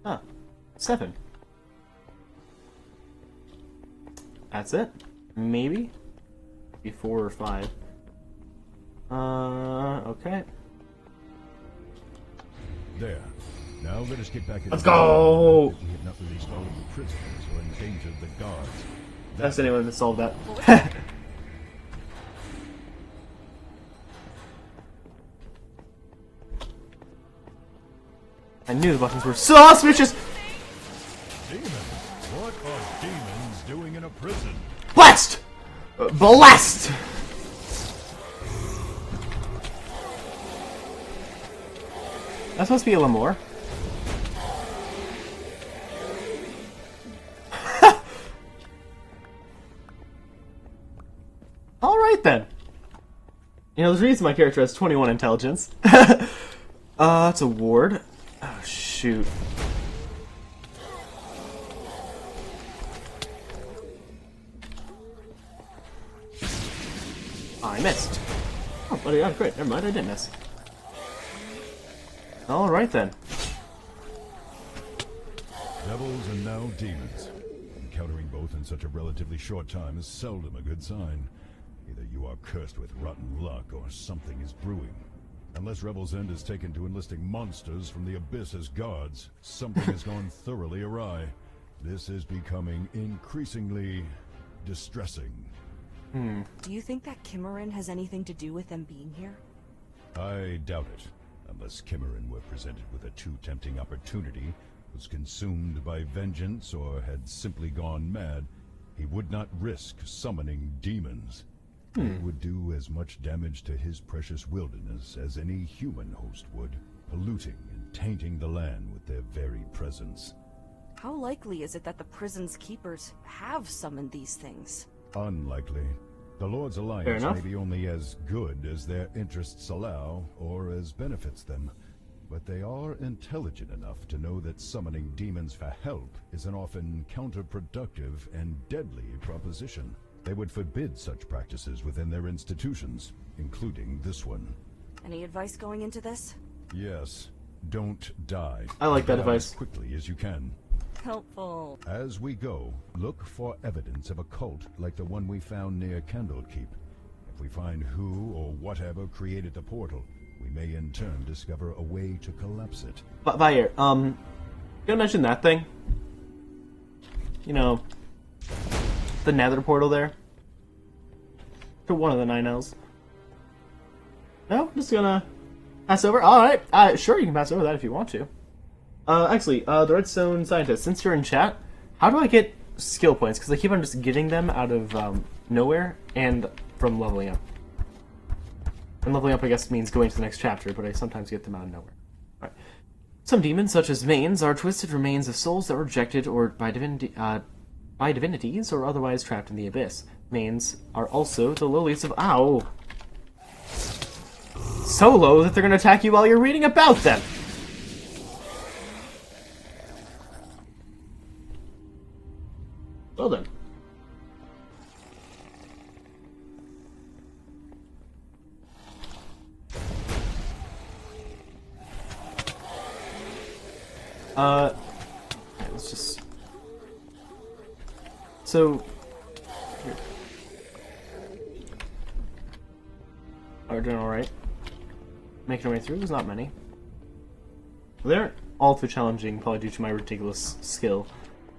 Ah, 7. That's it? Maybe? Maybe 4 or 5. Okay. There. Now let us get back in. Let's go! We have not released all of the prisoners or endangered the guards. That's anyone to solve that. I knew the buttons were so auspicious! Demons? What are demons doing in a prison? Blast! Blast! That's supposed to be a Lemore. Alright then. You know, there's a reason my character has 21 intelligence. It's a ward. Oh, shoot. I missed. Oh, buddy, oh, great. Never mind, I didn't miss. Alright then. Devils and now demons. Encountering both in such a relatively short time is seldom a good sign. Either you are cursed with rotten luck or something is brewing. Unless Revel's End is taken to enlisting monsters from the Abyss as guards, something has gone thoroughly awry. This is becoming increasingly distressing. Do you think that Kimmerin has anything to do with them being here? I doubt it. Unless Kimmerin were presented with a too tempting opportunity, was consumed by vengeance, or had simply gone mad, he would not risk summoning demons. They would do as much damage to his precious wilderness as any human host would, polluting and tainting the land with their very presence. How likely is it that the prison's keepers have summoned these things? Unlikely. The Lord's Alliance may be only as good as their interests allow, or as benefits them. But they are intelligent enough to know that summoning demons for help is an often counterproductive and deadly proposition. They would forbid such practices within their institutions, including this one. Any advice going into this? Yes. Don't die. I like that advice. As quickly as you can. Helpful. As we go, look for evidence of a cult like the one we found near Candlekeep. If we find who or whatever created the portal, we may in turn discover a way to collapse it. But Vair, you gonna mention that thing? You know, the Nether portal there? To one of the 9 L's. No? Just gonna pass over? Alright, sure you can pass over that if you want to. Actually, the Redstone Scientist, since you're in chat, how do I get skill points? Because I keep on just getting them out of nowhere and from leveling up. And leveling up, I guess, means going to the next chapter, but I sometimes get them out of nowhere. Alright. Some demons, such as Manes, are twisted remains of souls that were rejected or by divinities or otherwise trapped in the abyss. Manes are also the lilies of... Ow! So low that they're going to attack you while you're reading about them! Well done. Let's just... So... Here. We're doing alright. Making our way through, there's not many. They aren't all too challenging, probably due to my ridiculous skill.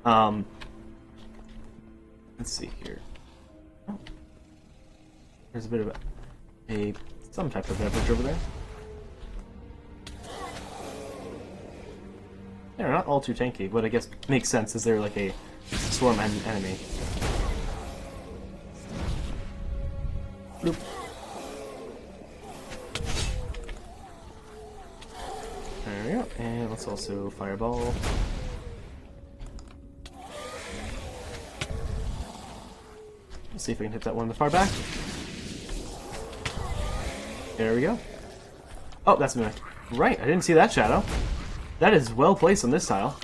Let's see here. Oh. There's a bit of some type of beverage over there. They're not all too tanky, but I guess makes sense as they're like a swarm enemy. Bloop. There we go, and let's also fireball. Let's see if we can hit that one in the far back. There we go. Oh, that's me. Right, I didn't see that shadow. That is well placed on this tile.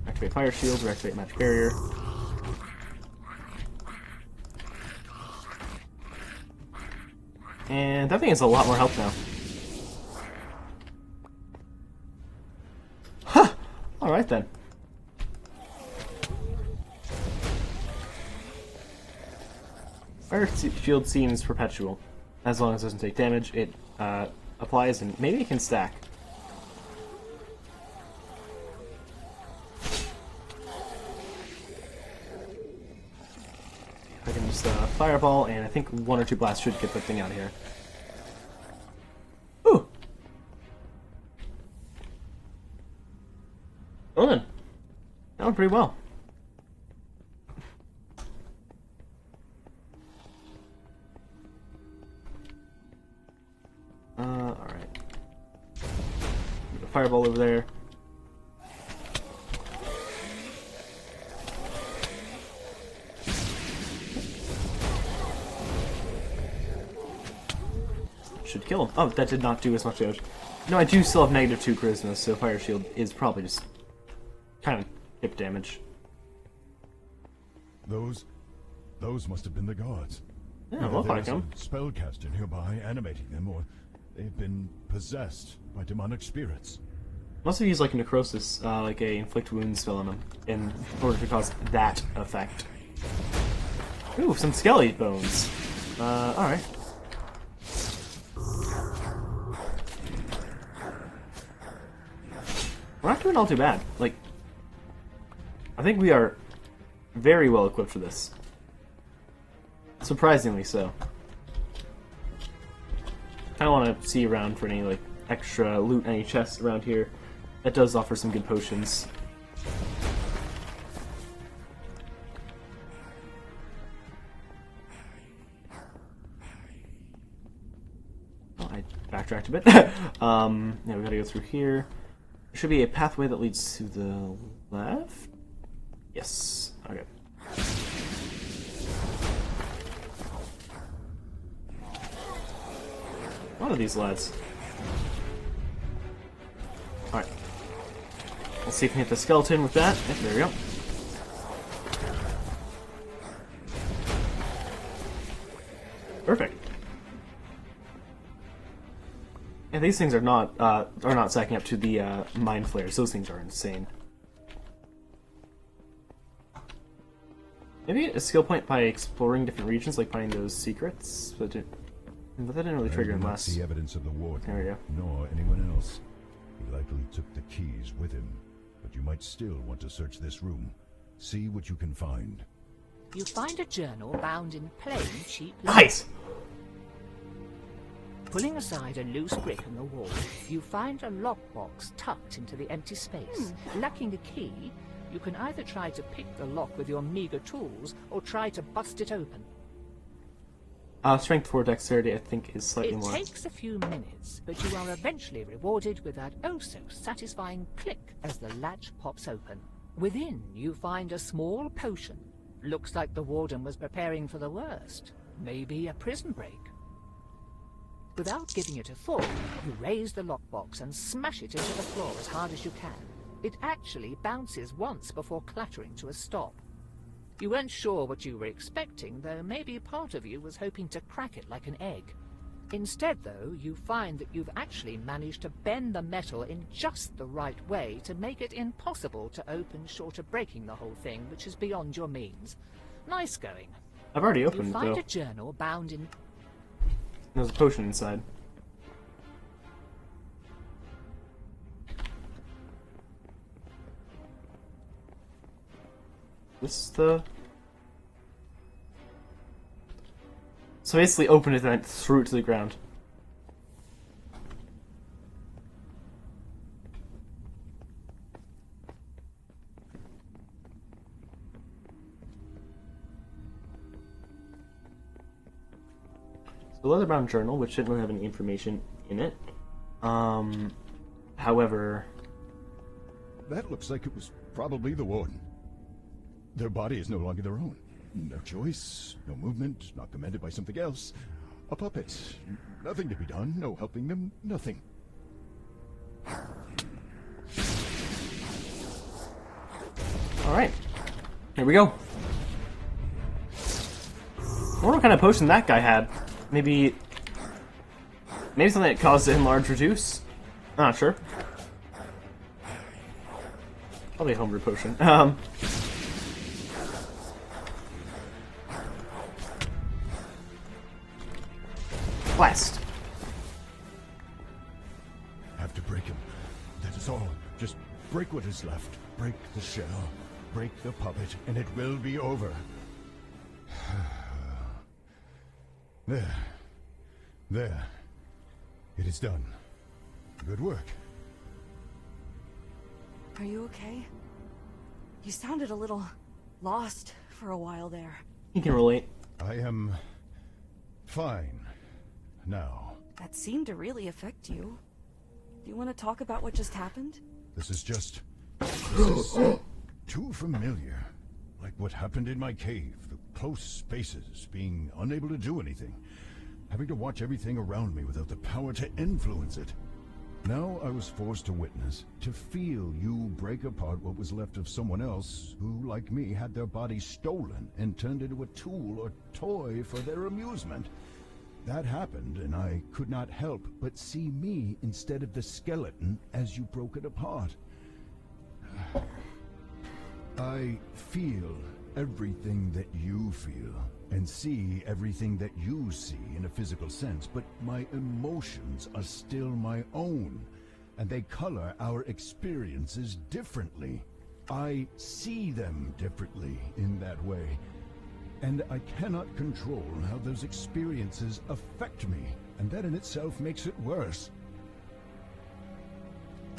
Activate fire shield, reactivate magic barrier. And that thing has a lot more health now. Huh! Alright then. Fire shield seems perpetual. As long as it doesn't take damage, it applies and maybe it can stack. I can just fireball, and I think 1 or 2 blasts should get that thing out of here. Ooh! Well then. That went pretty well. Alright. Fireball over there. Should kill him. Oh, that did not do as much damage. No, I do still have -2 charisma, so fire shield is probably just kind of hip damage. Those must have been the gods. Yeah, look like them. Spellcaster nearby animating them, or they've been possessed by demonic spirits. Must have used like a necrosis, like a inflict wounds spell on them, in order to cause that effect. Ooh, some skelly bones. Alright. We're not doing all too bad. Like, I think we are very well equipped for this. Surprisingly so. I want to see around for any like extra loot, any chests around here. That does offer some good potions. Oh, I backtracked a bit. Yeah, we gotta go through here. There should be a pathway that leads to the left. Yes. Okay. What are these lads? Alright. Let's see if we can hit the skeleton with that. Yep, there we go. Perfect. Yeah, these things are not stacking up to the mind flares. Those things are insane. Maybe a skill point by exploring different regions, like finding those secrets, but that didn't really trigger I do not unless... see evidence of the warden, There we go. nor anyone else. He likely took the keys with him, but you might still want to search this room. See what you can find. You find a journal bound in plain, cheap... Nice! Pulling aside a loose brick in the wall, you find a lockbox tucked into the empty space. Lacking a key, you can either try to pick the lock with your meager tools or try to bust it open. Strength 4 dexterity, I think, is slightly more. It takes a few minutes, but you are eventually rewarded with that oh-so-satisfying click as the latch pops open. Within, you find a small potion. Looks like the warden was preparing for the worst. Maybe a prison break. Without giving it a thought, you raise the lockbox and smash it into the floor as hard as you can. It actually bounces once before clattering to a stop. You weren't sure what you were expecting, though maybe part of you was hoping to crack it like an egg. Instead, though, you find that you've actually managed to bend the metal in just the right way to make it impossible to open short of breaking the whole thing, which is beyond your means. Nice going. I've already opened You it, find though. a journal bound in... There's a potion inside. This the... So basically open it and then threw it to the ground. The leather-bound journal, which didn't really have any information in it. However... That looks like it was probably the warden. Their body is no longer their own. No choice, no movement, not commanded by something else. A puppet. Nothing to be done, no helping them, nothing. Alright. Here we go. I wonder what kind of potion that guy had. Maybe something that caused it enlarge reduce? I'm not sure. Probably a homebrew potion. Blast. Have to break him. That is all. Just break what is left. Break the shell. Break the puppet, and it will be over. There. There. It is done. Good work. Are you okay? You sounded a little lost for a while there. You can relate. I am fine now. That seemed to really affect you. Do you want to talk about what just happened? This is too familiar. Like what happened in my cave, the close spaces, being unable to do anything, having to watch everything around me without the power to influence it. Now I was forced to witness, to feel you break apart what was left of someone else who, like me, had their body stolen and turned into a tool or toy for their amusement. That happened, and I could not help but see me instead of the skeleton as you broke it apart. I feel everything that you feel, and see everything that you see in a physical sense, but my emotions are still my own, and they color our experiences differently. I see them differently in that way, and I cannot control how those experiences affect me, and that in itself makes it worse.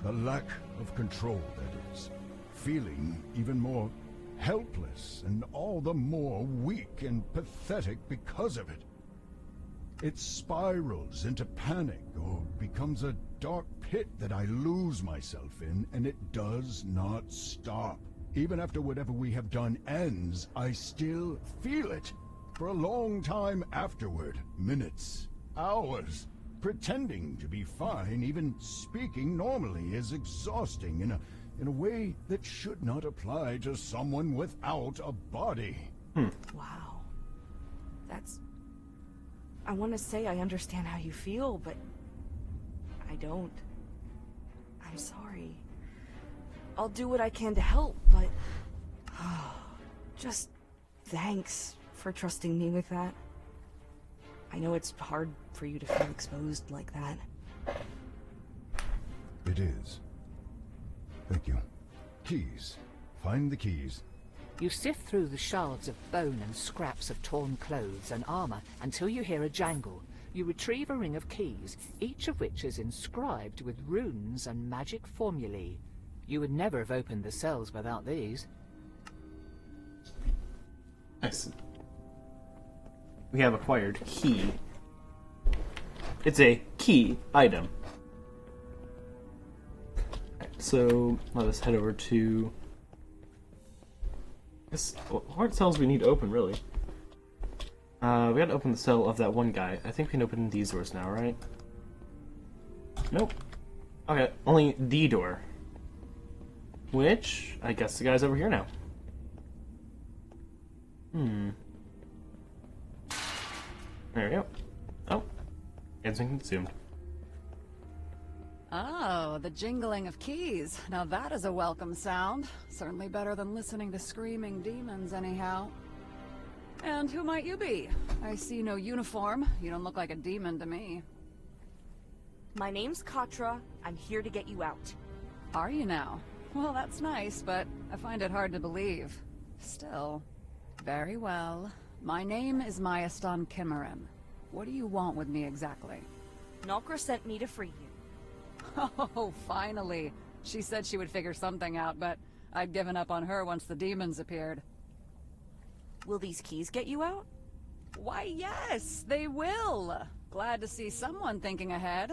The lack of control, that is. Feeling even more helpless and all the more weak and pathetic because of it. It spirals into panic or becomes a dark pit that I lose myself in, and it does not stop. Even after whatever we have done ends, I still feel it. For a long time afterward, minutes, hours. Pretending to be fine, even speaking normally, is exhausting in a way that should not apply to someone without a body. Wow. I want to say I understand how you feel, but I don't. I'm sorry. I'll do what I can to help, but... just thanks for trusting me with that. I know it's hard for you to feel exposed like that. It is. Thank you. Keys. Find the keys. You sift through the shards of bone and scraps of torn clothes and armor until you hear a jangle. You retrieve a ring of keys, each of which is inscribed with runes and magic formulae. You would never have opened the cells without these. Nice. We have acquired key. It's a key item. So let us head over to. What cells we need to open, really? We gotta open the cell of that one guy. I think we can open these doors now, right? Nope. Okay, only the door. Which, I guess the guy's over here now. There we go. Oh. It's been consumed. Oh, the jingling of keys. Now that is a welcome sound. Certainly better than listening to screaming demons, anyhow. And who might you be? I see no uniform. You don't look like a demon to me. My name's Katra. I'm here to get you out. Are you now? Well, that's nice, but I find it hard to believe. Still. Very well. My name is Mayastan Kimarin. What do you want with me exactly? Nalkra sent me to free you. Oh, finally. She said she would figure something out, but I'd given up on her once the demons appeared. Will these keys get you out? Why, yes, they will. Glad to see someone thinking ahead.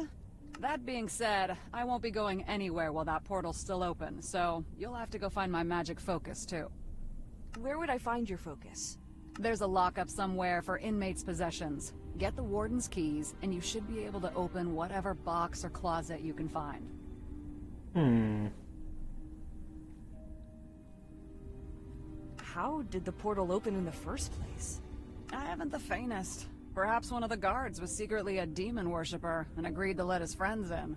That being said, I won't be going anywhere while that portal's still open, so you'll have to go find my magic focus, too. Where would I find your focus? There's a lockup somewhere for inmates' possessions. Get the warden's keys, and you should be able to open whatever box or closet you can find. How did the portal open in the first place? I haven't the faintest. Perhaps one of the guards was secretly a demon worshipper and agreed to let his friends in.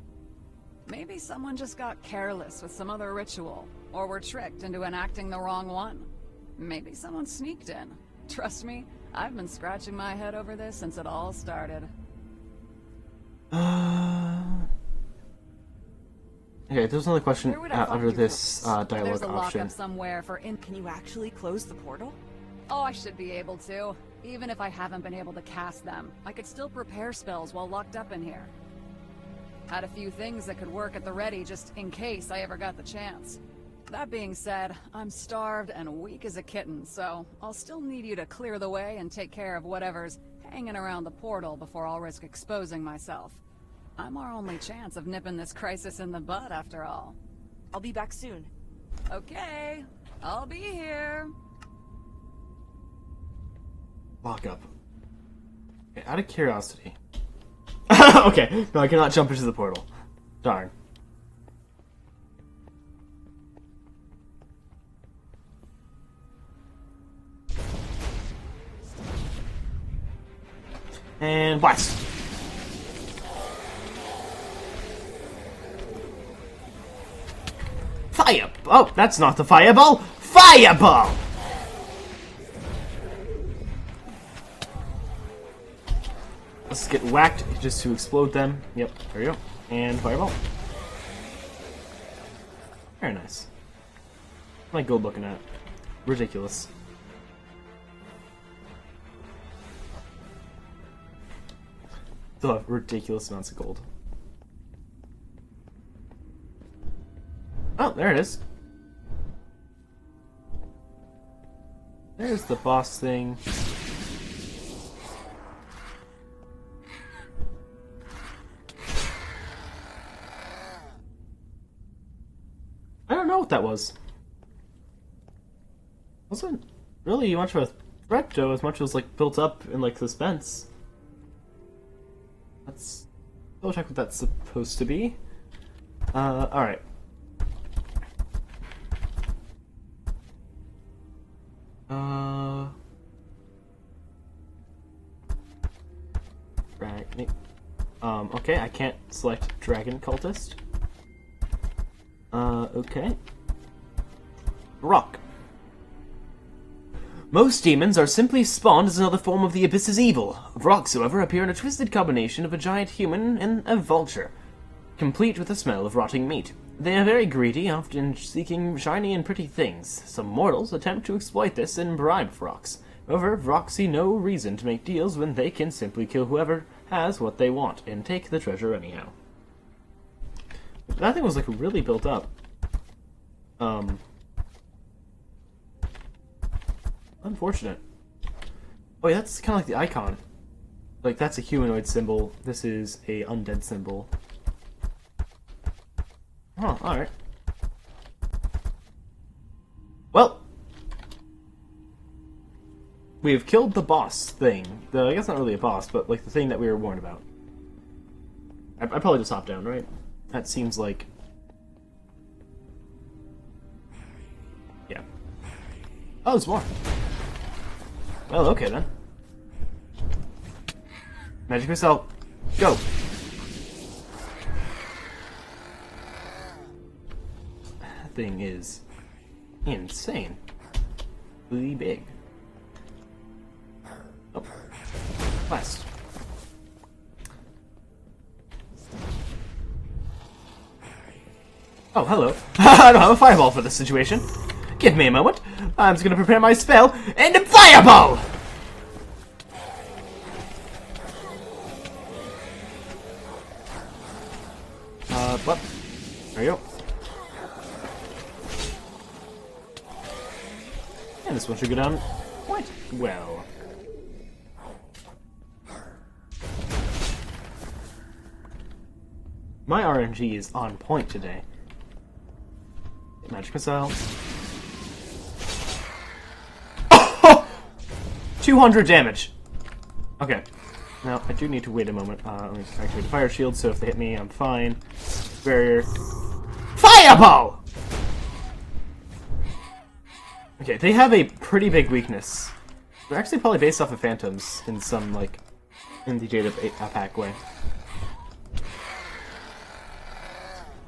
Maybe someone just got careless with some other ritual, or were tricked into enacting the wrong one. Maybe someone sneaked in. Trust me, I've been scratching my head over this since it all started. Okay, there's another question under this dialogue There's a option. lockup somewhere for Can you actually close the portal? Oh, I should be able to. Even if I haven't been able to cast them, I could still prepare spells while locked up in here. Had a few things that could work at the ready just in case I ever got the chance. That being said, I'm starved and weak as a kitten, so I'll still need you to clear the way and take care of whatever's hanging around the portal before I'll risk exposing myself. I'm our only chance of nipping this crisis in the bud, after all. I'll be back soon. Okay, I'll be here. Lockup. Okay, out of curiosity. Okay, no, I cannot jump into the portal. Darn. And blast. Fire! Oh, that's not the fireball! Fireball! Let's get whacked just to explode them. Yep, there we go. And fireball. Very nice. I like gold looking at. Ridiculous. Still have ridiculous amounts of gold. Oh, there it is. There's the boss thing. I don't know what that was. Wasn't really much of a threat, though, as much as like built up in like suspense. Let's double check what that's supposed to be. Alright. Okay, I can't select Dragon Cultist. Okay. Rock. Most demons are simply spawned as another form of the Abyss's evil. Rocks, however, appear in a twisted combination of a giant human and a vulture, complete with the smell of rotting meat. They are very greedy, often seeking shiny and pretty things. Some mortals attempt to exploit this and bribe Rocks, However, Vrock see no reason to make deals when they can simply kill whoever has what they want and take the treasure anyhow. That thing was like really built up. Unfortunate. Oh yeah, that's kind of like the icon. Like that's a humanoid symbol. This is a undead symbol. Oh, alright. Well, we have killed the boss thing. I guess not really a boss, but like the thing that we were warned about. I probably just hop down, right? That seems like... Yeah. Oh, there's more. Well, okay then. Magic missile, go! That thing is insane. Really big. Oh. Blast. Oh, hello. I don't have a fireball for this situation. Give me a moment. I'm just gonna prepare my spell and a fireball! What? There you go. And this one should go down quite well. My RNG is on point today. Magic missile. Oh! 200 damage! Okay. Now, I do need to wait a moment. Let me activate the fire shield, so if they hit me, I'm fine. Barrier. Fireball! Okay, they have a pretty big weakness. They're actually probably based off of phantoms in some, like, in the Jada pack way.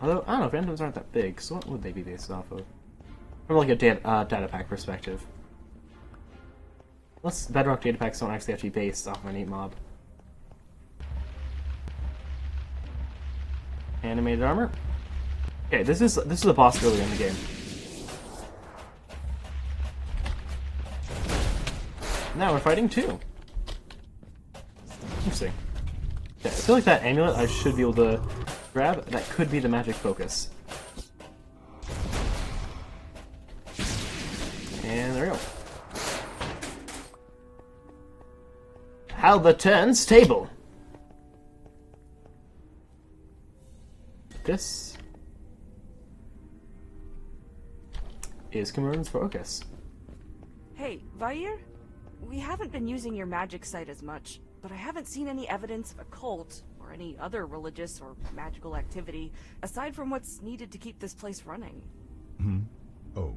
Although, I don't know, phantoms aren't that big, so what would they be based off of? From like a data pack perspective. Unless Bedrock data packs don't actually have to be based off of an 8 mob. Animated armor. Okay, this is a boss earlier in the game. Now we're fighting 2. Interesting. Okay, I feel like that amulet I should be able to grab. That could be the magic focus. And there we go. How the turns table. This is Cameron's focus. Hey, Vair? We haven't been using your magic site as much, but I haven't seen any evidence of a cult or any other religious or magical activity aside from what's needed to keep this place running. Oh,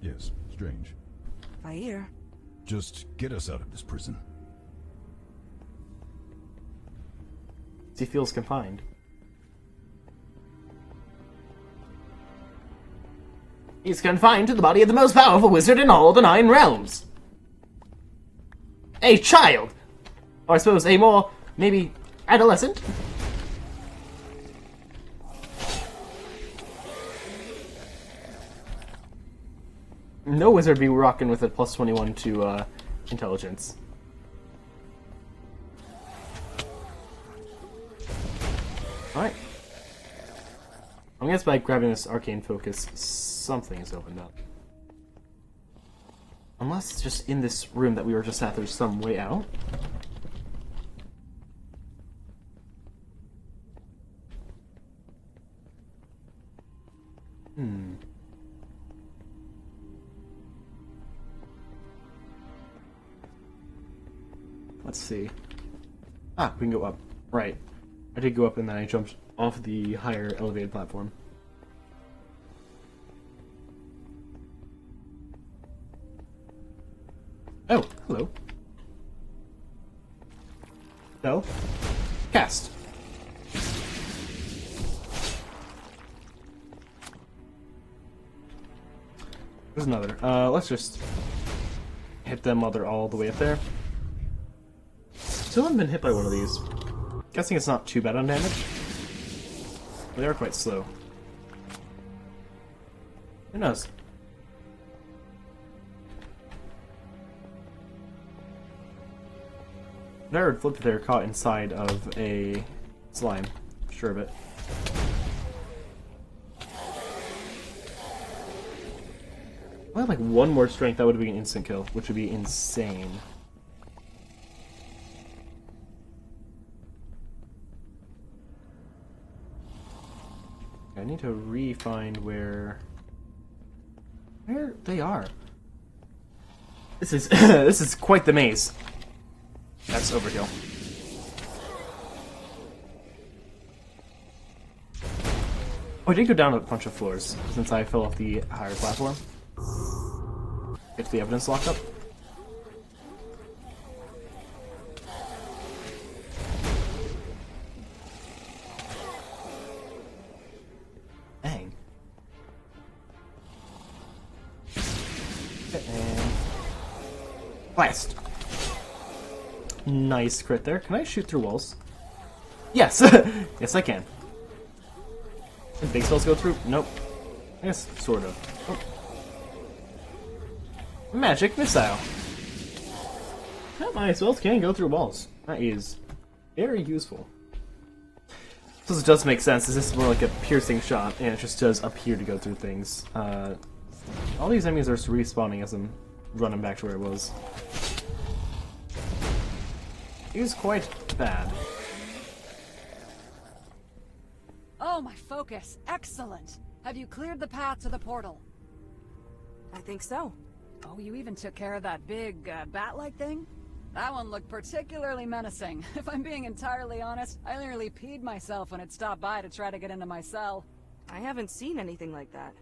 yes, strange. Vair? Just get us out of this prison. He feels confined. He's confined to the body of the most powerful wizard in all the 9 realms. A child! Or I suppose a more, maybe, adolescent? No wizard be rocking with a plus 21 to, intelligence. Alright. I guess by grabbing this arcane focus, something is opened up. Unless it's just in this room that we were just at, there's some way out. Let's see. Ah, we can go up. Right. I did go up and then I jumped off the higher elevated platform. Oh, hello. Spell. Cast. There's another. Let's just hit them while they're all the way up there. Still haven't been hit by one of these. Guessing it's not too bad on damage. But they are quite slow. Who knows? Nerd flipped there caught inside of a slime. Sure of it. If I had like one more strength, that would be an instant kill, which would be insane. I need to re-find where they are. This is this is quite the maze. That's overkill. Oh, I did go down a bunch of floors since I fell off the higher platform. Get the evidence locked up. Dang. And blast. Nice crit there. Can I shoot through walls? Yes! Yes, I can. Can big spells go through? Nope. I guess, sort of. Oh. Magic missile. My spells can go through walls. That is very useful. So it does make sense. This is more like a piercing shot, and it just does appear to go through things. All these enemies are respawning as I'm running back to where it was. It was quite bad. Oh, my focus. Excellent. Have you cleared the path to the portal? I think so. Oh, you even took care of that big, bat-like thing? That one looked particularly menacing. If I'm being entirely honest, I nearly peed myself when it stopped by to try to get into my cell. I haven't seen anything like that.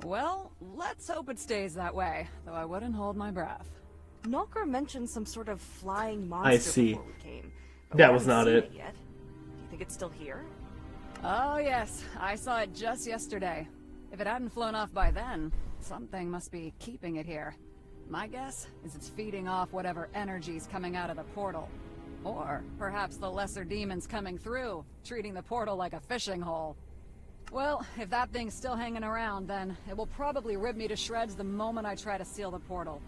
Well, let's hope it stays that way, though I wouldn't hold my breath. Nokra mentioned some sort of flying monster I see. before we came. But That we was haven't not seen it. Yet. Do you think it's still here? Oh yes, I saw it just yesterday. If it hadn't flown off by then, something must be keeping it here. My guess is it's feeding off whatever energy's coming out of the portal. Or perhaps the lesser demons coming through, treating the portal like a fishing hole. Well, if that thing's still hanging around, then it will probably rip me to shreds the moment I try to seal the portal.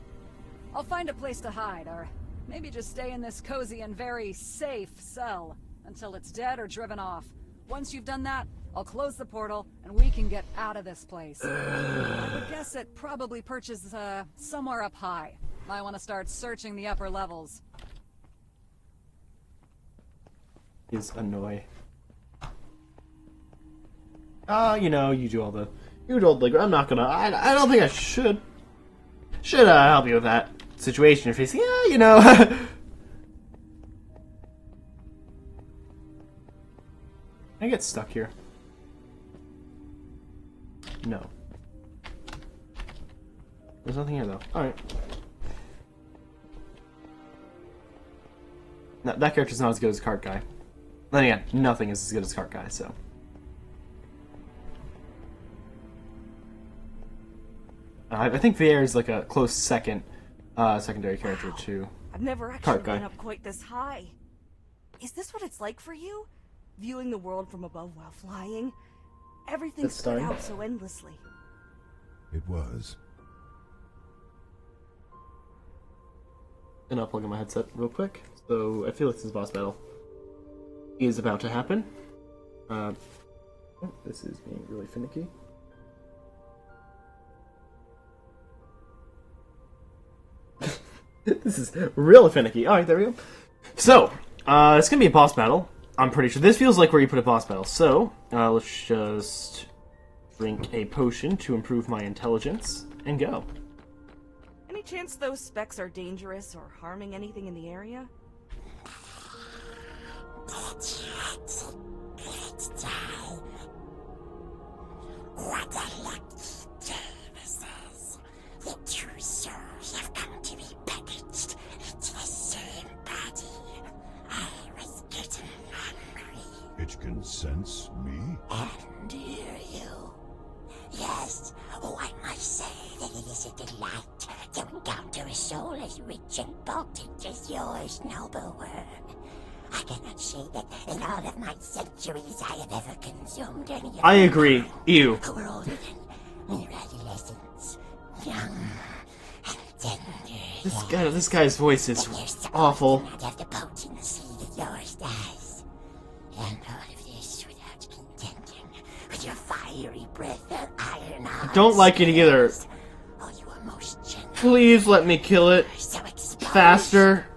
I'll find a place to hide, or maybe just stay in this cozy and very safe cell until it's dead or driven off. Once you've done that, I'll close the portal, and we can get out of this place. I would guess it probably perches, somewhere up high. Might want to start searching the upper levels. Is annoy. You know, you do all the legwork. I'm not gonna. I don't think I should. Should help you with that situation you're facing? Yeah, you know. I get stuck here. No. There's nothing here though. Alright. No, that character's not as good as Cart Guy. Then again, nothing is as good as Cart Guy, so. I think Vier is like a close second, secondary character to I've never actually Cart Guy. been up quite this high. Is this what it's like for you? Viewing the world from above while flying? Everything That's spread starting. out so endlessly. It was. And I'll plug in my headset real quick. So I feel like this boss battle is about to happen. Oh, this is being really finicky. This is real finicky. Alright, there we go. So, it's gonna be a boss battle. I'm pretty sure. This feels like where you put a boss battle. So, let's just drink a potion to improve my intelligence and go. Any chance those specks are dangerous or harming anything in the area? What a lucky day this is. The two souls have come to be packaged into the same body. I was getting hungry. It can sense me? And hear you. Yes, oh, I must say that it is a delight to encounter a soul as rich and potent as yours, noble worm. I cannot say that in all of my centuries I have ever consumed any of I agree. Ew. who were older than mere adolescents, young and tender. This guy's voice is awful. Not have the potence breath of iron I don't like it either. Oh, you are most gentle. Please let me kill it So exposed. faster.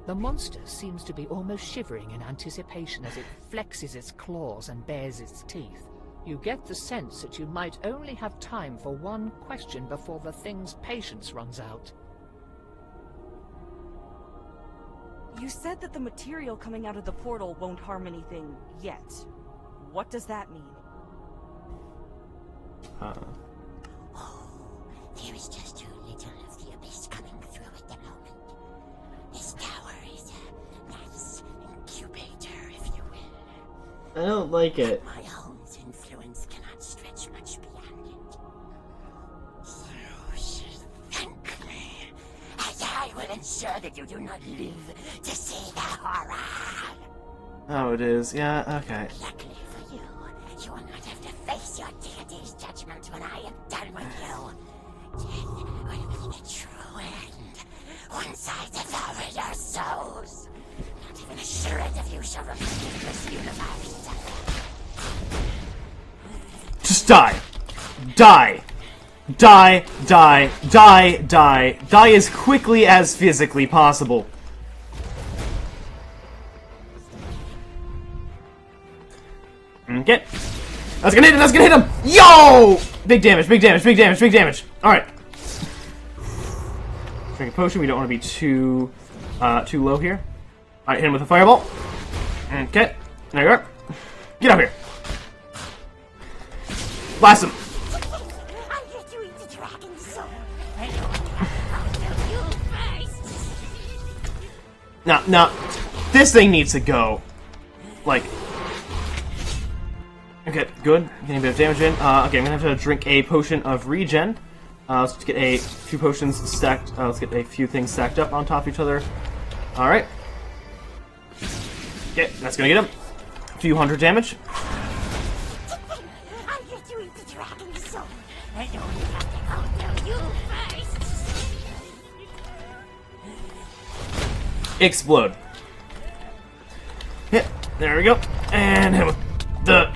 The monster seems to be almost shivering in anticipation as it flexes its claws and bares its teeth. You get the sense that you might only have time for one question before the thing's patience runs out. You said that the material coming out of the portal won't harm anything yet. What does that mean? Oh, there is just too little of the abyss coming through at the moment. This tower is a nice incubator, if you will. I don't like it. My home's influence cannot stretch much beyond it. You should thank me, as I will ensure that you do not live to see the horror. Oh, it is. Yeah, okay. Luckily for you, you will not have to face your deity's judgment when I am done with you. Death will be the true end. Once I devour your souls, not even a shred of you shall remain in this universe. Just die. Die. Die, die, die, die. Die as quickly as physically possible. Okay. That's gonna hit him, that's gonna hit him! Yo! Big damage, big damage, big damage, big damage. Alright. Drink a potion, we don't want to be too low here. Alright, hit him with a fireball. Okay. There you are. Get up here. Blast him. I'm here to eat the dragon's soul. I'll kill you first. Now, this thing needs to go. Like... Okay, good. Getting a bit of damage in. Okay, I'm gonna have to drink a potion of regen. Let's get a few potions stacked. Let's get a few things stacked up on top of each other. Alright. Okay, that's gonna get him. A few hundred damage. I'm here to eat the dragon's soul. I know you have to kill you first. Explode. Hit. There we go. And hit with that.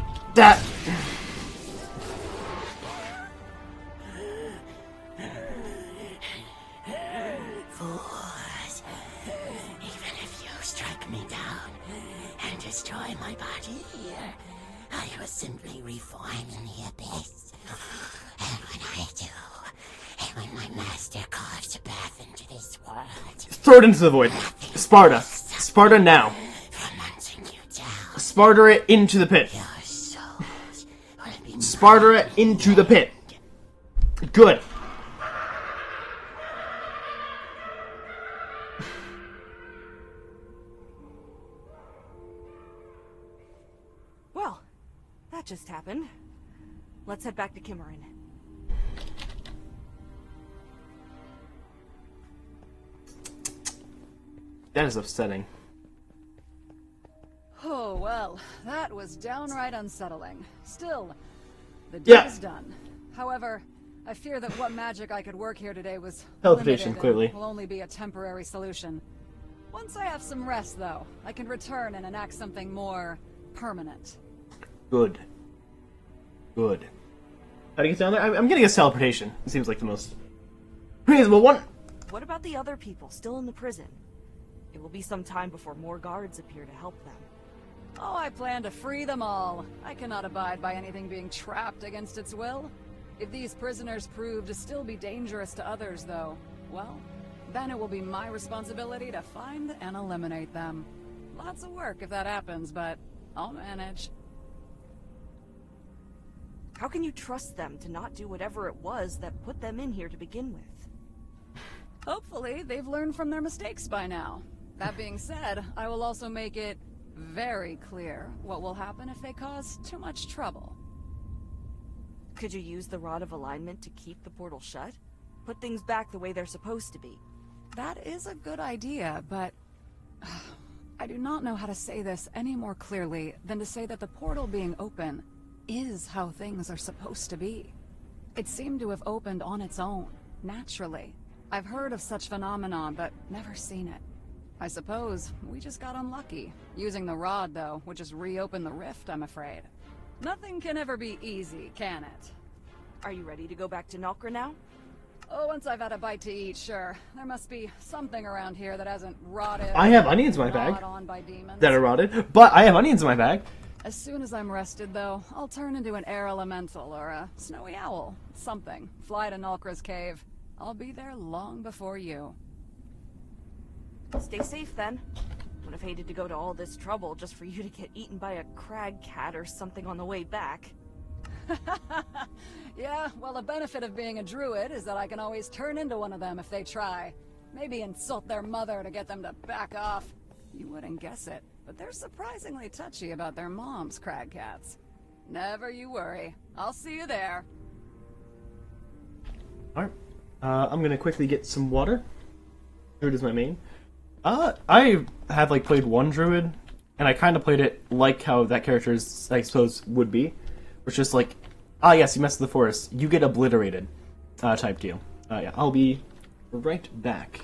Fools. Even if you strike me down and destroy my body here, I will simply reform in the abyss. And when I do, and when my master carves a path into this world, Throw it into the void. Sparta. Sparta now. from hunting you down, Sparta it into the pit. your souls will be Sparta it into the pit. Good. Well, that just happened. Let's head back to Kimmerin. That is upsetting. Oh, well, that was downright unsettling. Still, the deed Yeah. is done. However, I fear that what magic I could work here today was Teleportation, limited clearly. and will only be a temporary solution. Once I have some rest, though, I can return and enact something more permanent. Good. Good. How do you get down there? I'm getting a teleportation. It seems like the most reasonable one. What about the other people still in the prison? It will be some time before more guards appear to help them. Oh, I plan to free them all. I cannot abide by anything being trapped against its will. If these prisoners prove to still be dangerous to others, though, well, then it will be my responsibility to find and eliminate them. Lots of work if that happens, but I'll manage. How can you trust them to not do whatever it was that put them in here to begin with? Hopefully, they've learned from their mistakes by now. That being said, I will also make it very clear what will happen if they cause too much trouble. Could you use the Rod of Alignment to keep the portal shut? Put things back the way they're supposed to be. That is a good idea, but I do not know how to say this any more clearly than to say that the portal being open is how things are supposed to be. It seemed to have opened on its own, naturally. I've heard of such phenomenon, but never seen it. I suppose we just got unlucky. Using the rod, though, would just reopen the rift, I'm afraid. Nothing can ever be easy, can it? Are you ready to go back to Nalkra now? Oh, once I've had a bite to eat, sure. There must be something around here that hasn't rotted. I have onions in my bag gnawed on by demons. that are rotted, but I have onions in my bag. As soon as I'm rested, though, I'll turn into an air elemental or a snowy owl. Something. Fly to Nalkra's cave. I'll be there long before you. Stay safe then. Would have hated to go to all this trouble just for you to get eaten by a crag cat or something on the way back. Yeah, well, the benefit of being a druid is that I can always turn into one of them if they try. Maybe insult their mother to get them to back off. You wouldn't guess it, but they're surprisingly touchy about their moms, crag cats. Never you worry. I'll see you there. Alright. I'm gonna quickly get some water. Druid is my main. I have, like, played one druid, and I kind of played it like how that character is, I suppose, would be. It's just like, ah yes, you mess with the forest, you get obliterated, type deal. Yeah, I'll be right back.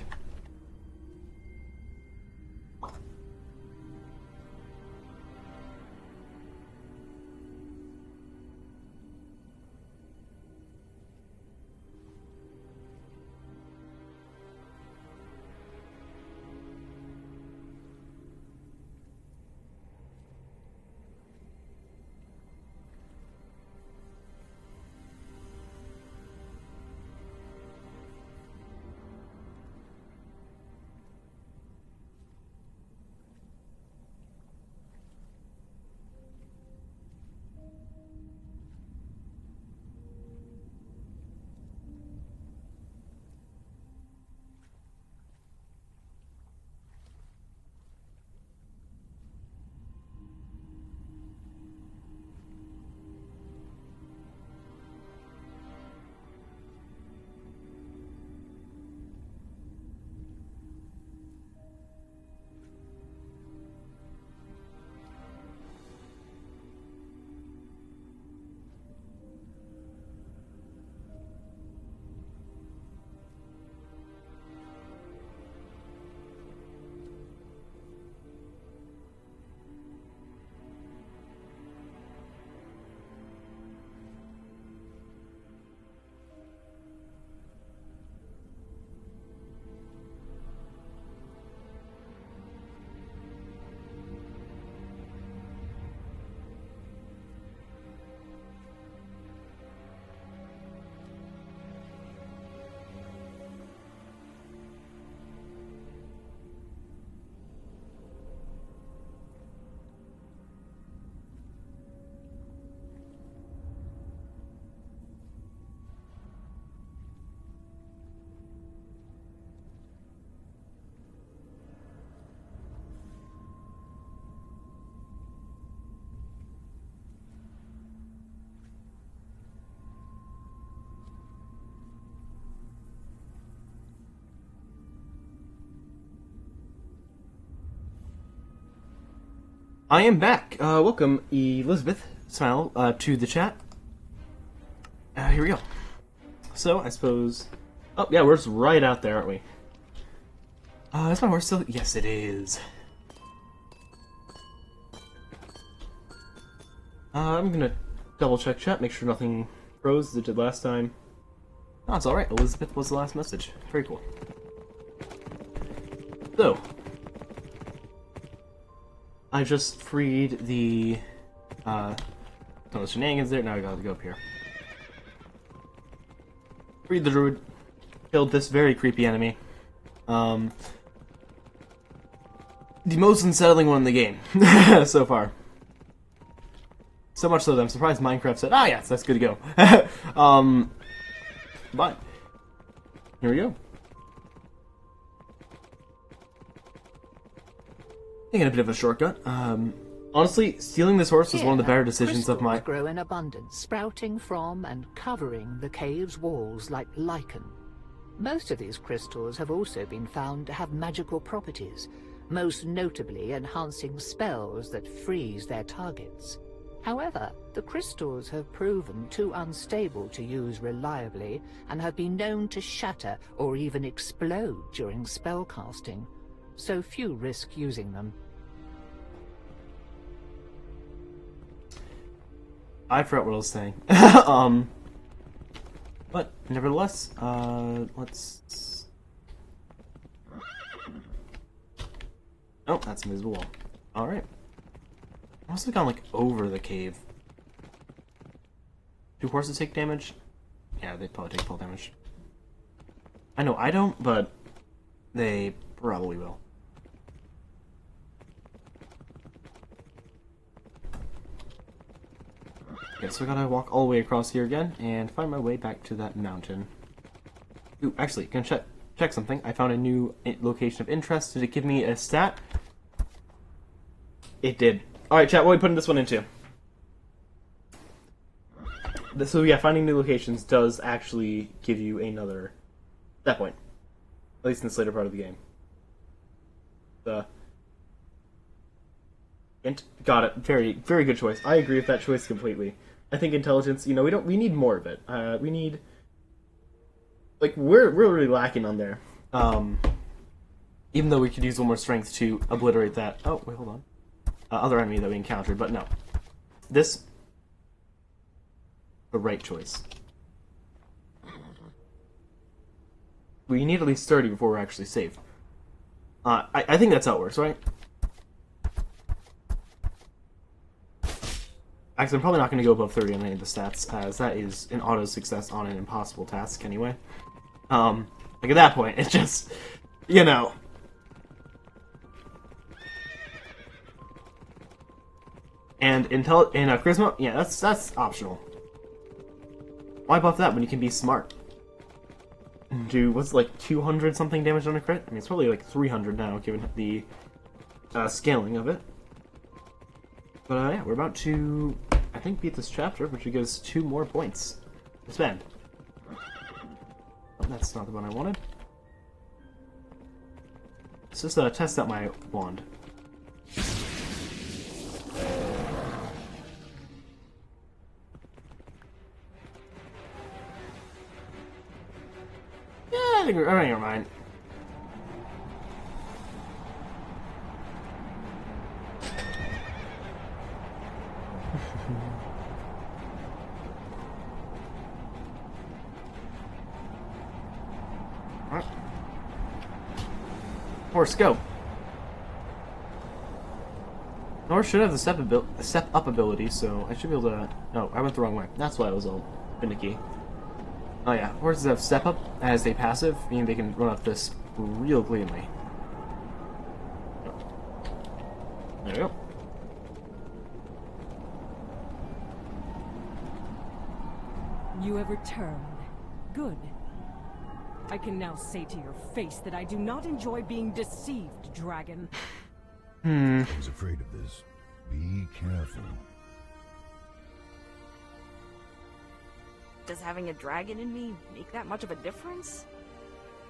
I am back. Welcome, Elizabeth Smile, to the chat. Here we go. So, I suppose... Oh, yeah, we're just right out there, aren't we? Is my horse still... Yes, it is. I'm gonna double-check chat, make sure nothing froze as it did last time. Oh, it's alright. Elizabeth was the last message. Very cool. So... I just freed the, some of the shenanigans there, now I gotta go up here. Freed the druid, killed this very creepy enemy. The most unsettling one in the game, so far. So much so that I'm surprised Minecraft said, ah yes, that's good to go. But, here we go. Taking a bit of a shortcut. Honestly, stealing this horse was one of the better decisions of my... grow in abundance, sprouting from and covering the cave's walls like lichen. Most of these crystals have also been found to have magical properties, most notably enhancing spells that freeze their targets. However, the crystals have proven too unstable to use reliably and have been known to shatter or even explode during spellcasting, so few risk using them. I forgot what I was saying. But nevertheless, let's. Oh, that's invisible wall. All right. I must have gone like over the cave. Do horses take damage? Yeah, they probably take fall damage. I know I don't, but they probably will. Okay, so I gotta walk all the way across here again and find my way back to that mountain. Ooh, actually, can I check something? I found a new location of interest. Did it give me a stat? It did. Alright, chat, what are we putting this one into? So yeah, finding new locations does actually give you another stat point. At least in this later part of the game. Got it. Very, very good choice. I agree with that choice completely. I think intelligence, you know, we need more of it. We need, like, we're really lacking on there. Even though we could use a little more strength to obliterate that. Oh, wait, hold on. Other enemy that we encountered, but no. This, the right choice. We need at least 30 before we're actually safe. I think that's how it works, right? Actually, I'm probably not going to go above 30 on any of the stats, as that is an auto success on an impossible task anyway. Like at that point, it's just, you know. And charisma, yeah, that's optional. Why buff that when you can be smart? Do what's like 200 something damage on a crit? I mean, it's probably like 300 now, given the scaling of it. But yeah, we're about to, I think, beat this chapter, which gives us 2 more points to spend. Oh, that's not the one I wanted. Let's just test out my wand. Yeah, I think never mind. Horse, go. Horse should have the step up ability, so I should be able to. No, I went the wrong way. That's why I was all finicky. Oh yeah, horses have step up as a passive, meaning they can run up this real cleanly. There we go. You have returned. Good. I can now say to your face that I do not enjoy being deceived, dragon. I was afraid of this. Be careful. Does having a dragon in me make that much of a difference?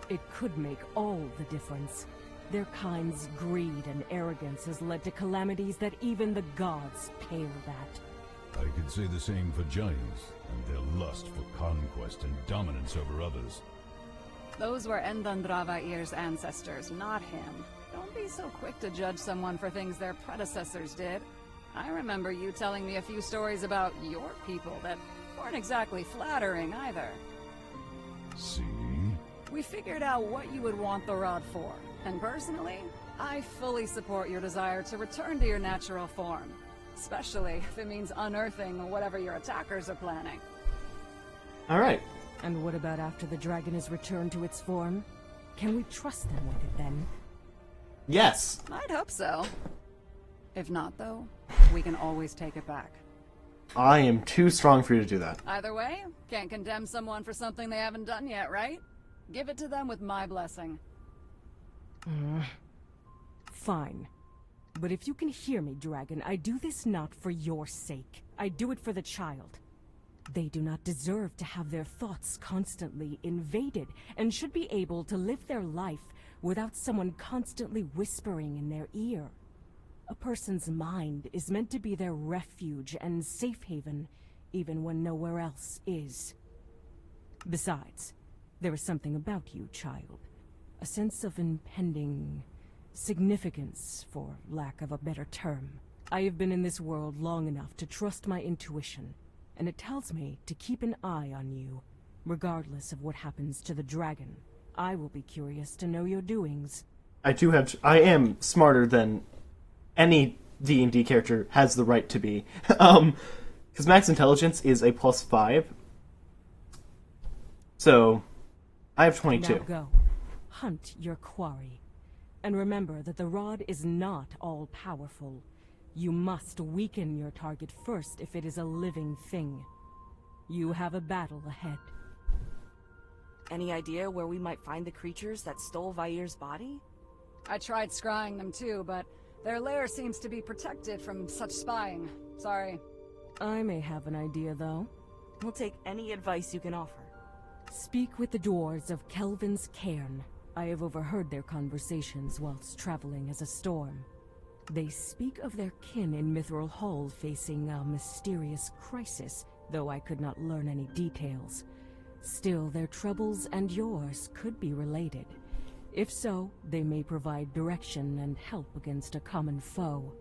It could make all the difference. Their kind's greed and arrogance has led to calamities that even the gods pale at. I could say the same for giants, and their lust for conquest and dominance over others. Those were Endandravair's ancestors, not him. Don't be so quick to judge someone for things their predecessors did. I remember you telling me a few stories about your people that weren't exactly flattering either. See? We figured out what you would want the rod for, and personally, I fully support your desire to return to your natural form. Especially if it means unearthing whatever your attackers are planning. Alright. And what about after the dragon is returned to its form? Can we trust them with it then? Yes. I'd hope so. If not, though, we can always take it back. I am too strong for you to do that. Either way, can't condemn someone for something they haven't done yet, right? Give it to them with my blessing. Fine. But if you can hear me, dragon, I do this not for your sake. I do it for the child. They do not deserve to have their thoughts constantly invaded, and should be able to live their life without someone constantly whispering in their ear. A person's mind is meant to be their refuge and safe haven, even when nowhere else is. Besides, there is something about you, child. A sense of impending significance, for lack of a better term. I have been in this world long enough to trust my intuition. and it tells me to keep an eye on you, regardless of what happens to the dragon. I will be curious to know your doings. I am smarter than any D&D character has the right to be. Because max intelligence is a +5. So, I have 22. Now go. Hunt your quarry. And remember that the rod is not all-powerful. You must weaken your target first if it is a living thing. You have a battle ahead. Any idea where we might find the creatures that stole Vair's body? I tried scrying them too, but their lair seems to be protected from such spying. Sorry. I may have an idea, though. We'll take any advice you can offer. Speak with the dwarves of Kelvin's Cairn. I have overheard their conversations whilst traveling as a storm. They speak of their kin in Mithril Hall facing a mysterious crisis, though I could not learn any details. Still, their troubles and yours could be related. If so, they may provide direction and help against a common foe.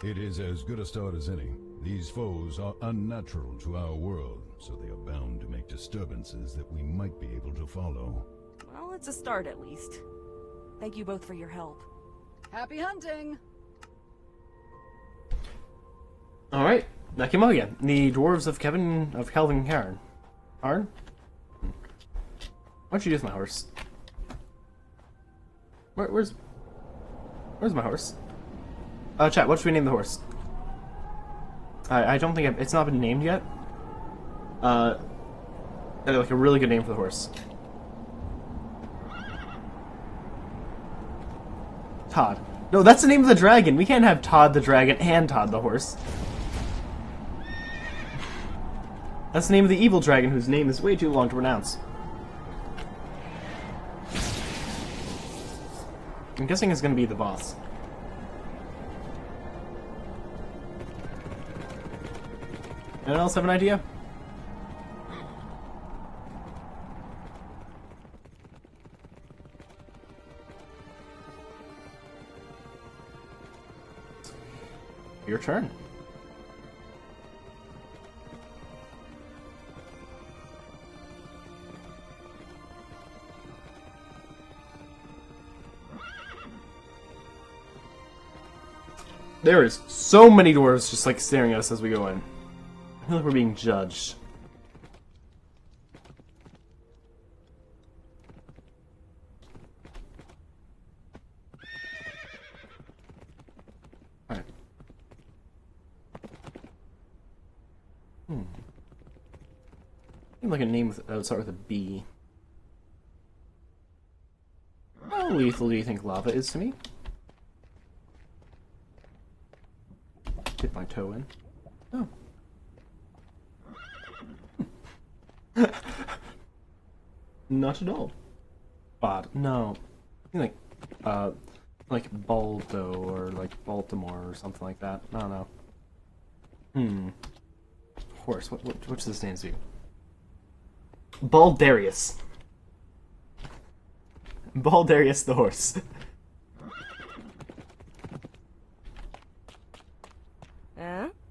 It is as good a start as any. These foes are unnatural to our world, so they are bound to make disturbances that we might be able to follow. Well, it's a start at least. Thank you both for your help. Happy hunting! Alright, back him again. The dwarves of Kelvin Cairn. Why don't you do with my horse? Where's my horse? Chat, what should we name the horse? I don't think it's not been named yet. Like a really good name for the horse. Todd. No, that's the name of the dragon. We can't have Todd the dragon and Todd the horse. That's the name of the evil dragon whose name is way too long to pronounce. I'm guessing it's gonna be the boss. Anyone else have an idea? Your turn. There is so many dwarves just like staring at us as we go in. I feel like we're being judged. Alright. Like a name that would start with a B. How lethal do you think lava is to me? Dip my toe in. Oh. Not at all. Bad. No. I think like Baldo or like Baltimore or something like that. I don't know. Horse. What's this name do? Baldarius. Baldarius the horse.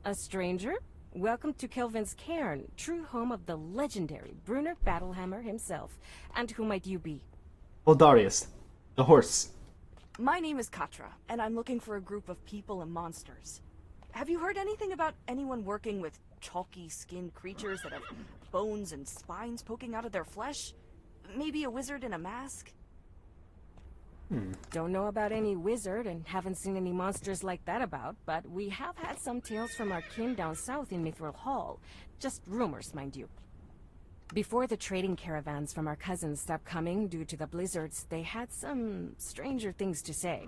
A stranger? Welcome to Kelvin's Cairn, true home of the legendary Brunner Battlehammer himself. And who might you be? Baldarius, the horse. My name is Katra, and I'm looking for a group of people and monsters. Have you heard anything about anyone working with chalky-skinned creatures that have bones and spines poking out of their flesh? Maybe a wizard in a mask? Don't know about any wizard and haven't seen any monsters like that about, but we have had some tales from our kin down south in Mithril Hall. Just rumors, mind you. Before the trading caravans from our cousins stopped coming due to the blizzards, they had some stranger things to say.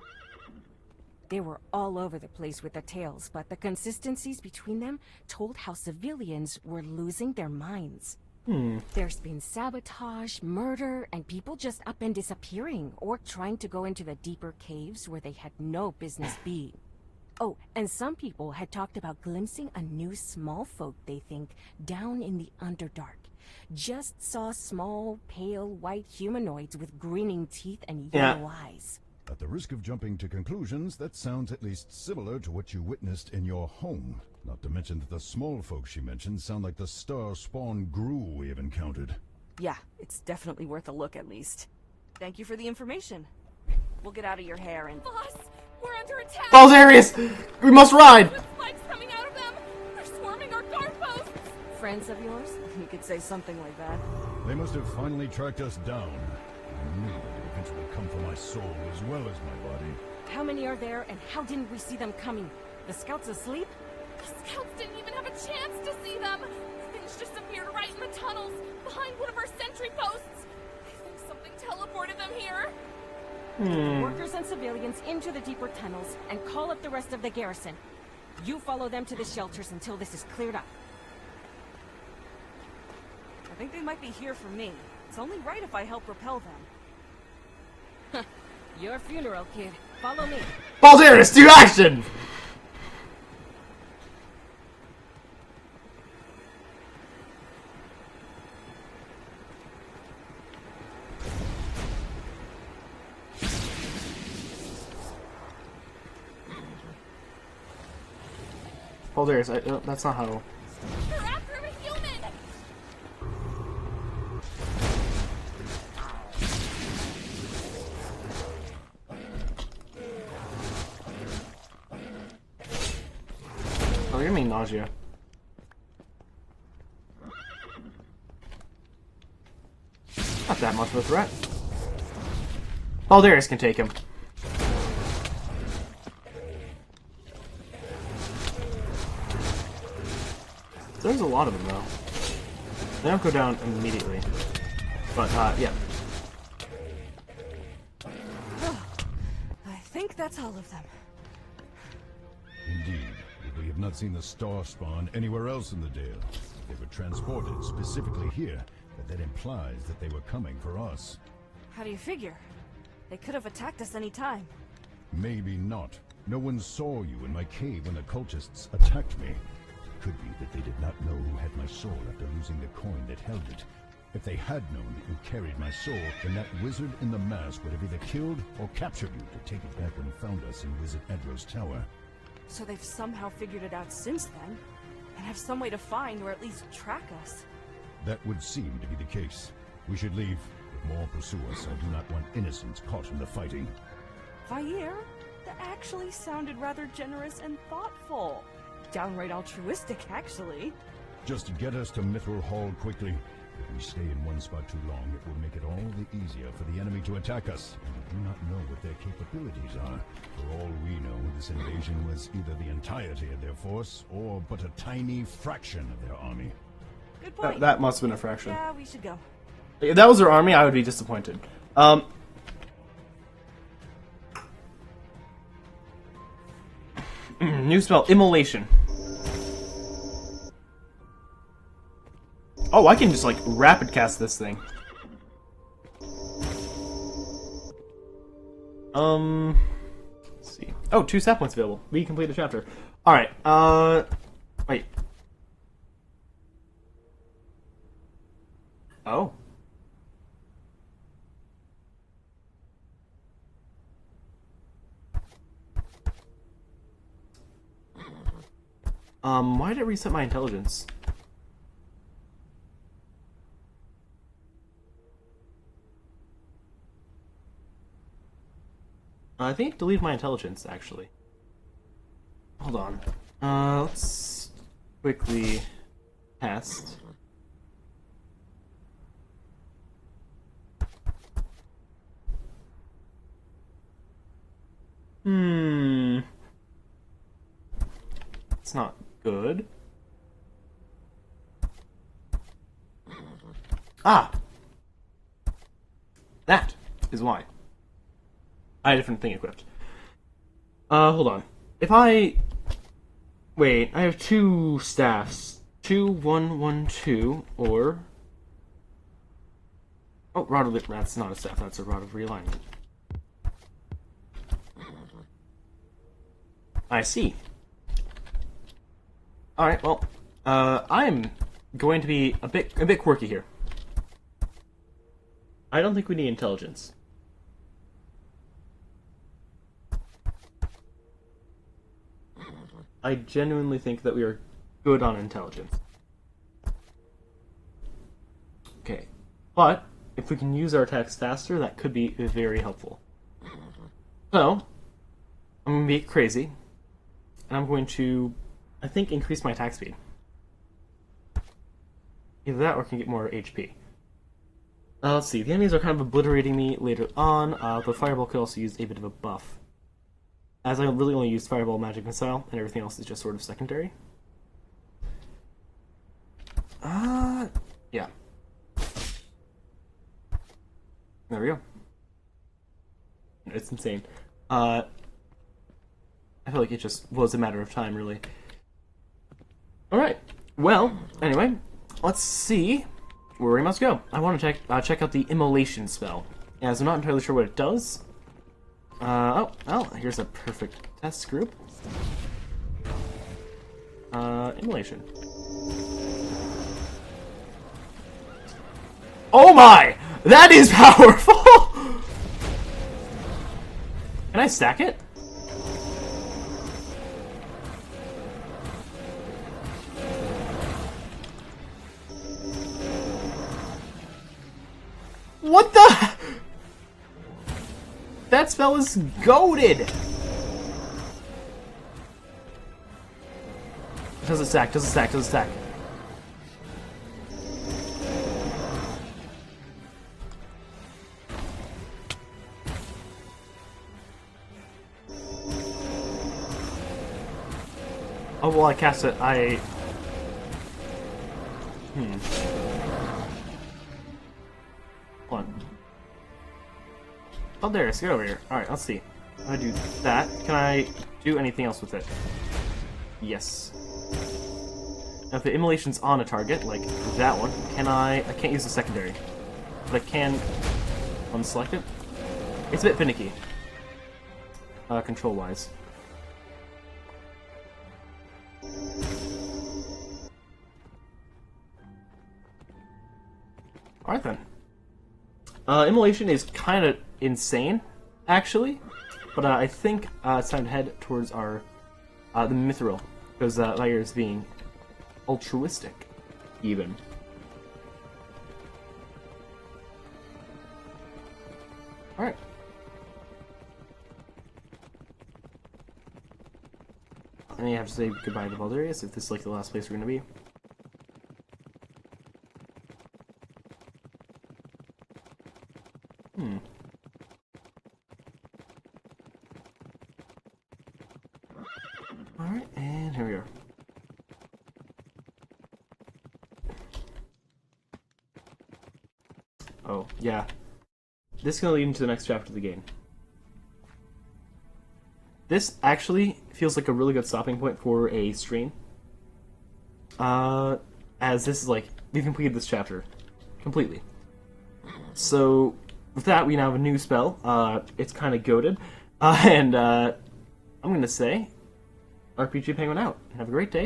They were all over the place with the tales, but the consistencies between them told how civilians were losing their minds. There's been sabotage, murder, and people just up and disappearing, or trying to go into the deeper caves where they had no business being. Oh, and some people had talked about glimpsing a new small folk, they think, down in the Underdark. Just saw small, pale, white humanoids with grinning teeth and yellow eyes. At the risk of jumping to conclusions, that sounds at least similar to what you witnessed in your home. Not to mention that the small folks she mentioned sound like the star spawn Gru we have encountered. Yeah, it's definitely worth a look at least. Thank you for the information. We'll get out of your hair and... Boss, we're under attack! Baldarius! We must ride! With spikes coming out of them! They're swarming our guard posts! Friends of yours? You could say something like that. They must have finally tracked us down. I knew they'd eventually come for my soul as well as my body. How many are there, and how didn't we see them coming? The scouts asleep? The scouts didn't even have a chance to see them! Things just appeared right in the tunnels, behind one of our sentry posts! I think something teleported them here! Workers and civilians into the deeper tunnels, and call up the rest of the garrison. You follow them to the shelters until this is cleared up. I think they might be here for me. It's only right if I help repel them. Your funeral, kid. Follow me. Baldarius, do action! Baldarius, that's not how... They're after a human! Oh, you're mean nausea. Not that much of a threat. Baldarius can take him. There's a lot of them, though. They don't go down immediately. But, yeah. I think that's all of them. Indeed, but we have not seen the star spawn anywhere else in the Dale. They were transported specifically here, but that implies that they were coming for us. How do you figure? They could have attacked us any time. Maybe not. No one saw you in my cave when the cultists attacked me. Could be that they did not know who had my soul after losing the coin that held it. If they had known that you carried my soul, then that wizard in the mask would have either killed or captured you to take it back when you found us in Wizard Edro's tower. So they've somehow figured it out since then, and have some way to find or at least track us. That would seem to be the case. We should leave. If more pursue us, I do not want innocents caught in the fighting. Vair, that actually sounded rather generous and thoughtful. Downright altruistic, actually. Just get us to Mithril Hall quickly. If we stay in one spot too long, it will make it all the easier for the enemy to attack us. And we do not know what their capabilities are. For all we know, this invasion was either the entirety of their force, or but a tiny fraction of their army. Good point. That must have been a fraction. Yeah, we should go. If that was their army, I would be disappointed. New spell, Immolation. Oh, I can just, like, rapid cast this thing. Let's see. Oh, 2 stat points available. We complete a chapter. Alright, wait. Oh. Why did it reset my intelligence? I think it deleted my intelligence, actually. Hold on. Let's quickly test. It's not good. Ah! That is why. I had a different thing equipped. Hold on. If I... Wait, I have 2 staffs. 2, 1, 1, 2, or... Oh, Rod of... That's not a staff, that's a Rod of Realignment. I see. Alright, well, I'm going to be a bit quirky here. I don't think we need intelligence. I genuinely think that we are good on intelligence. Okay, but if we can use our attacks faster, that could be very helpful. So, I'm going to be crazy, and I'm going to, I think, increase my attack speed. Either that or I can get more HP. Let's see, the enemies are kind of obliterating me later on. The Fireball could also use a bit of a buff. As I really only use Fireball, Magic Missile, and everything else is just sort of secondary. Yeah. There we go. It's insane. I feel like it just was a matter of time, really. Alright, well, anyway, let's see where we must go. I want to check out the Immolation spell, as I'm not entirely sure what it does. Oh, well, here's a perfect test group. Immolation. Oh my! That is powerful! Can I stack it? What the? That spell is goated! Does it stack? Does it stack? Does it stack? Oh, well, I cast it. Hold on. Oh, there, let's get over here. Alright, let's see. I do that. Can I do anything else with it? Yes. Now, if the immolation's on a target, like that one, I can't use the secondary. But I can unselect it. It's a bit finicky. Control-wise. Alright then. Immolation is kind of insane, actually, but I think it's time to head towards our the Mithril, because Valyria is being altruistic, even. Alright. I may have to say goodbye to Valyria, if this is like the last place we're gonna be. Alright, and here we are. Oh, yeah. This is going to lead into the next chapter of the game. This actually feels like a really good stopping point for a stream. As this is like, we've completed this chapter. Completely. So, with that, we now have a new spell. It's kind of goated. I'm going to say, RPG Penguin out. Have a great day.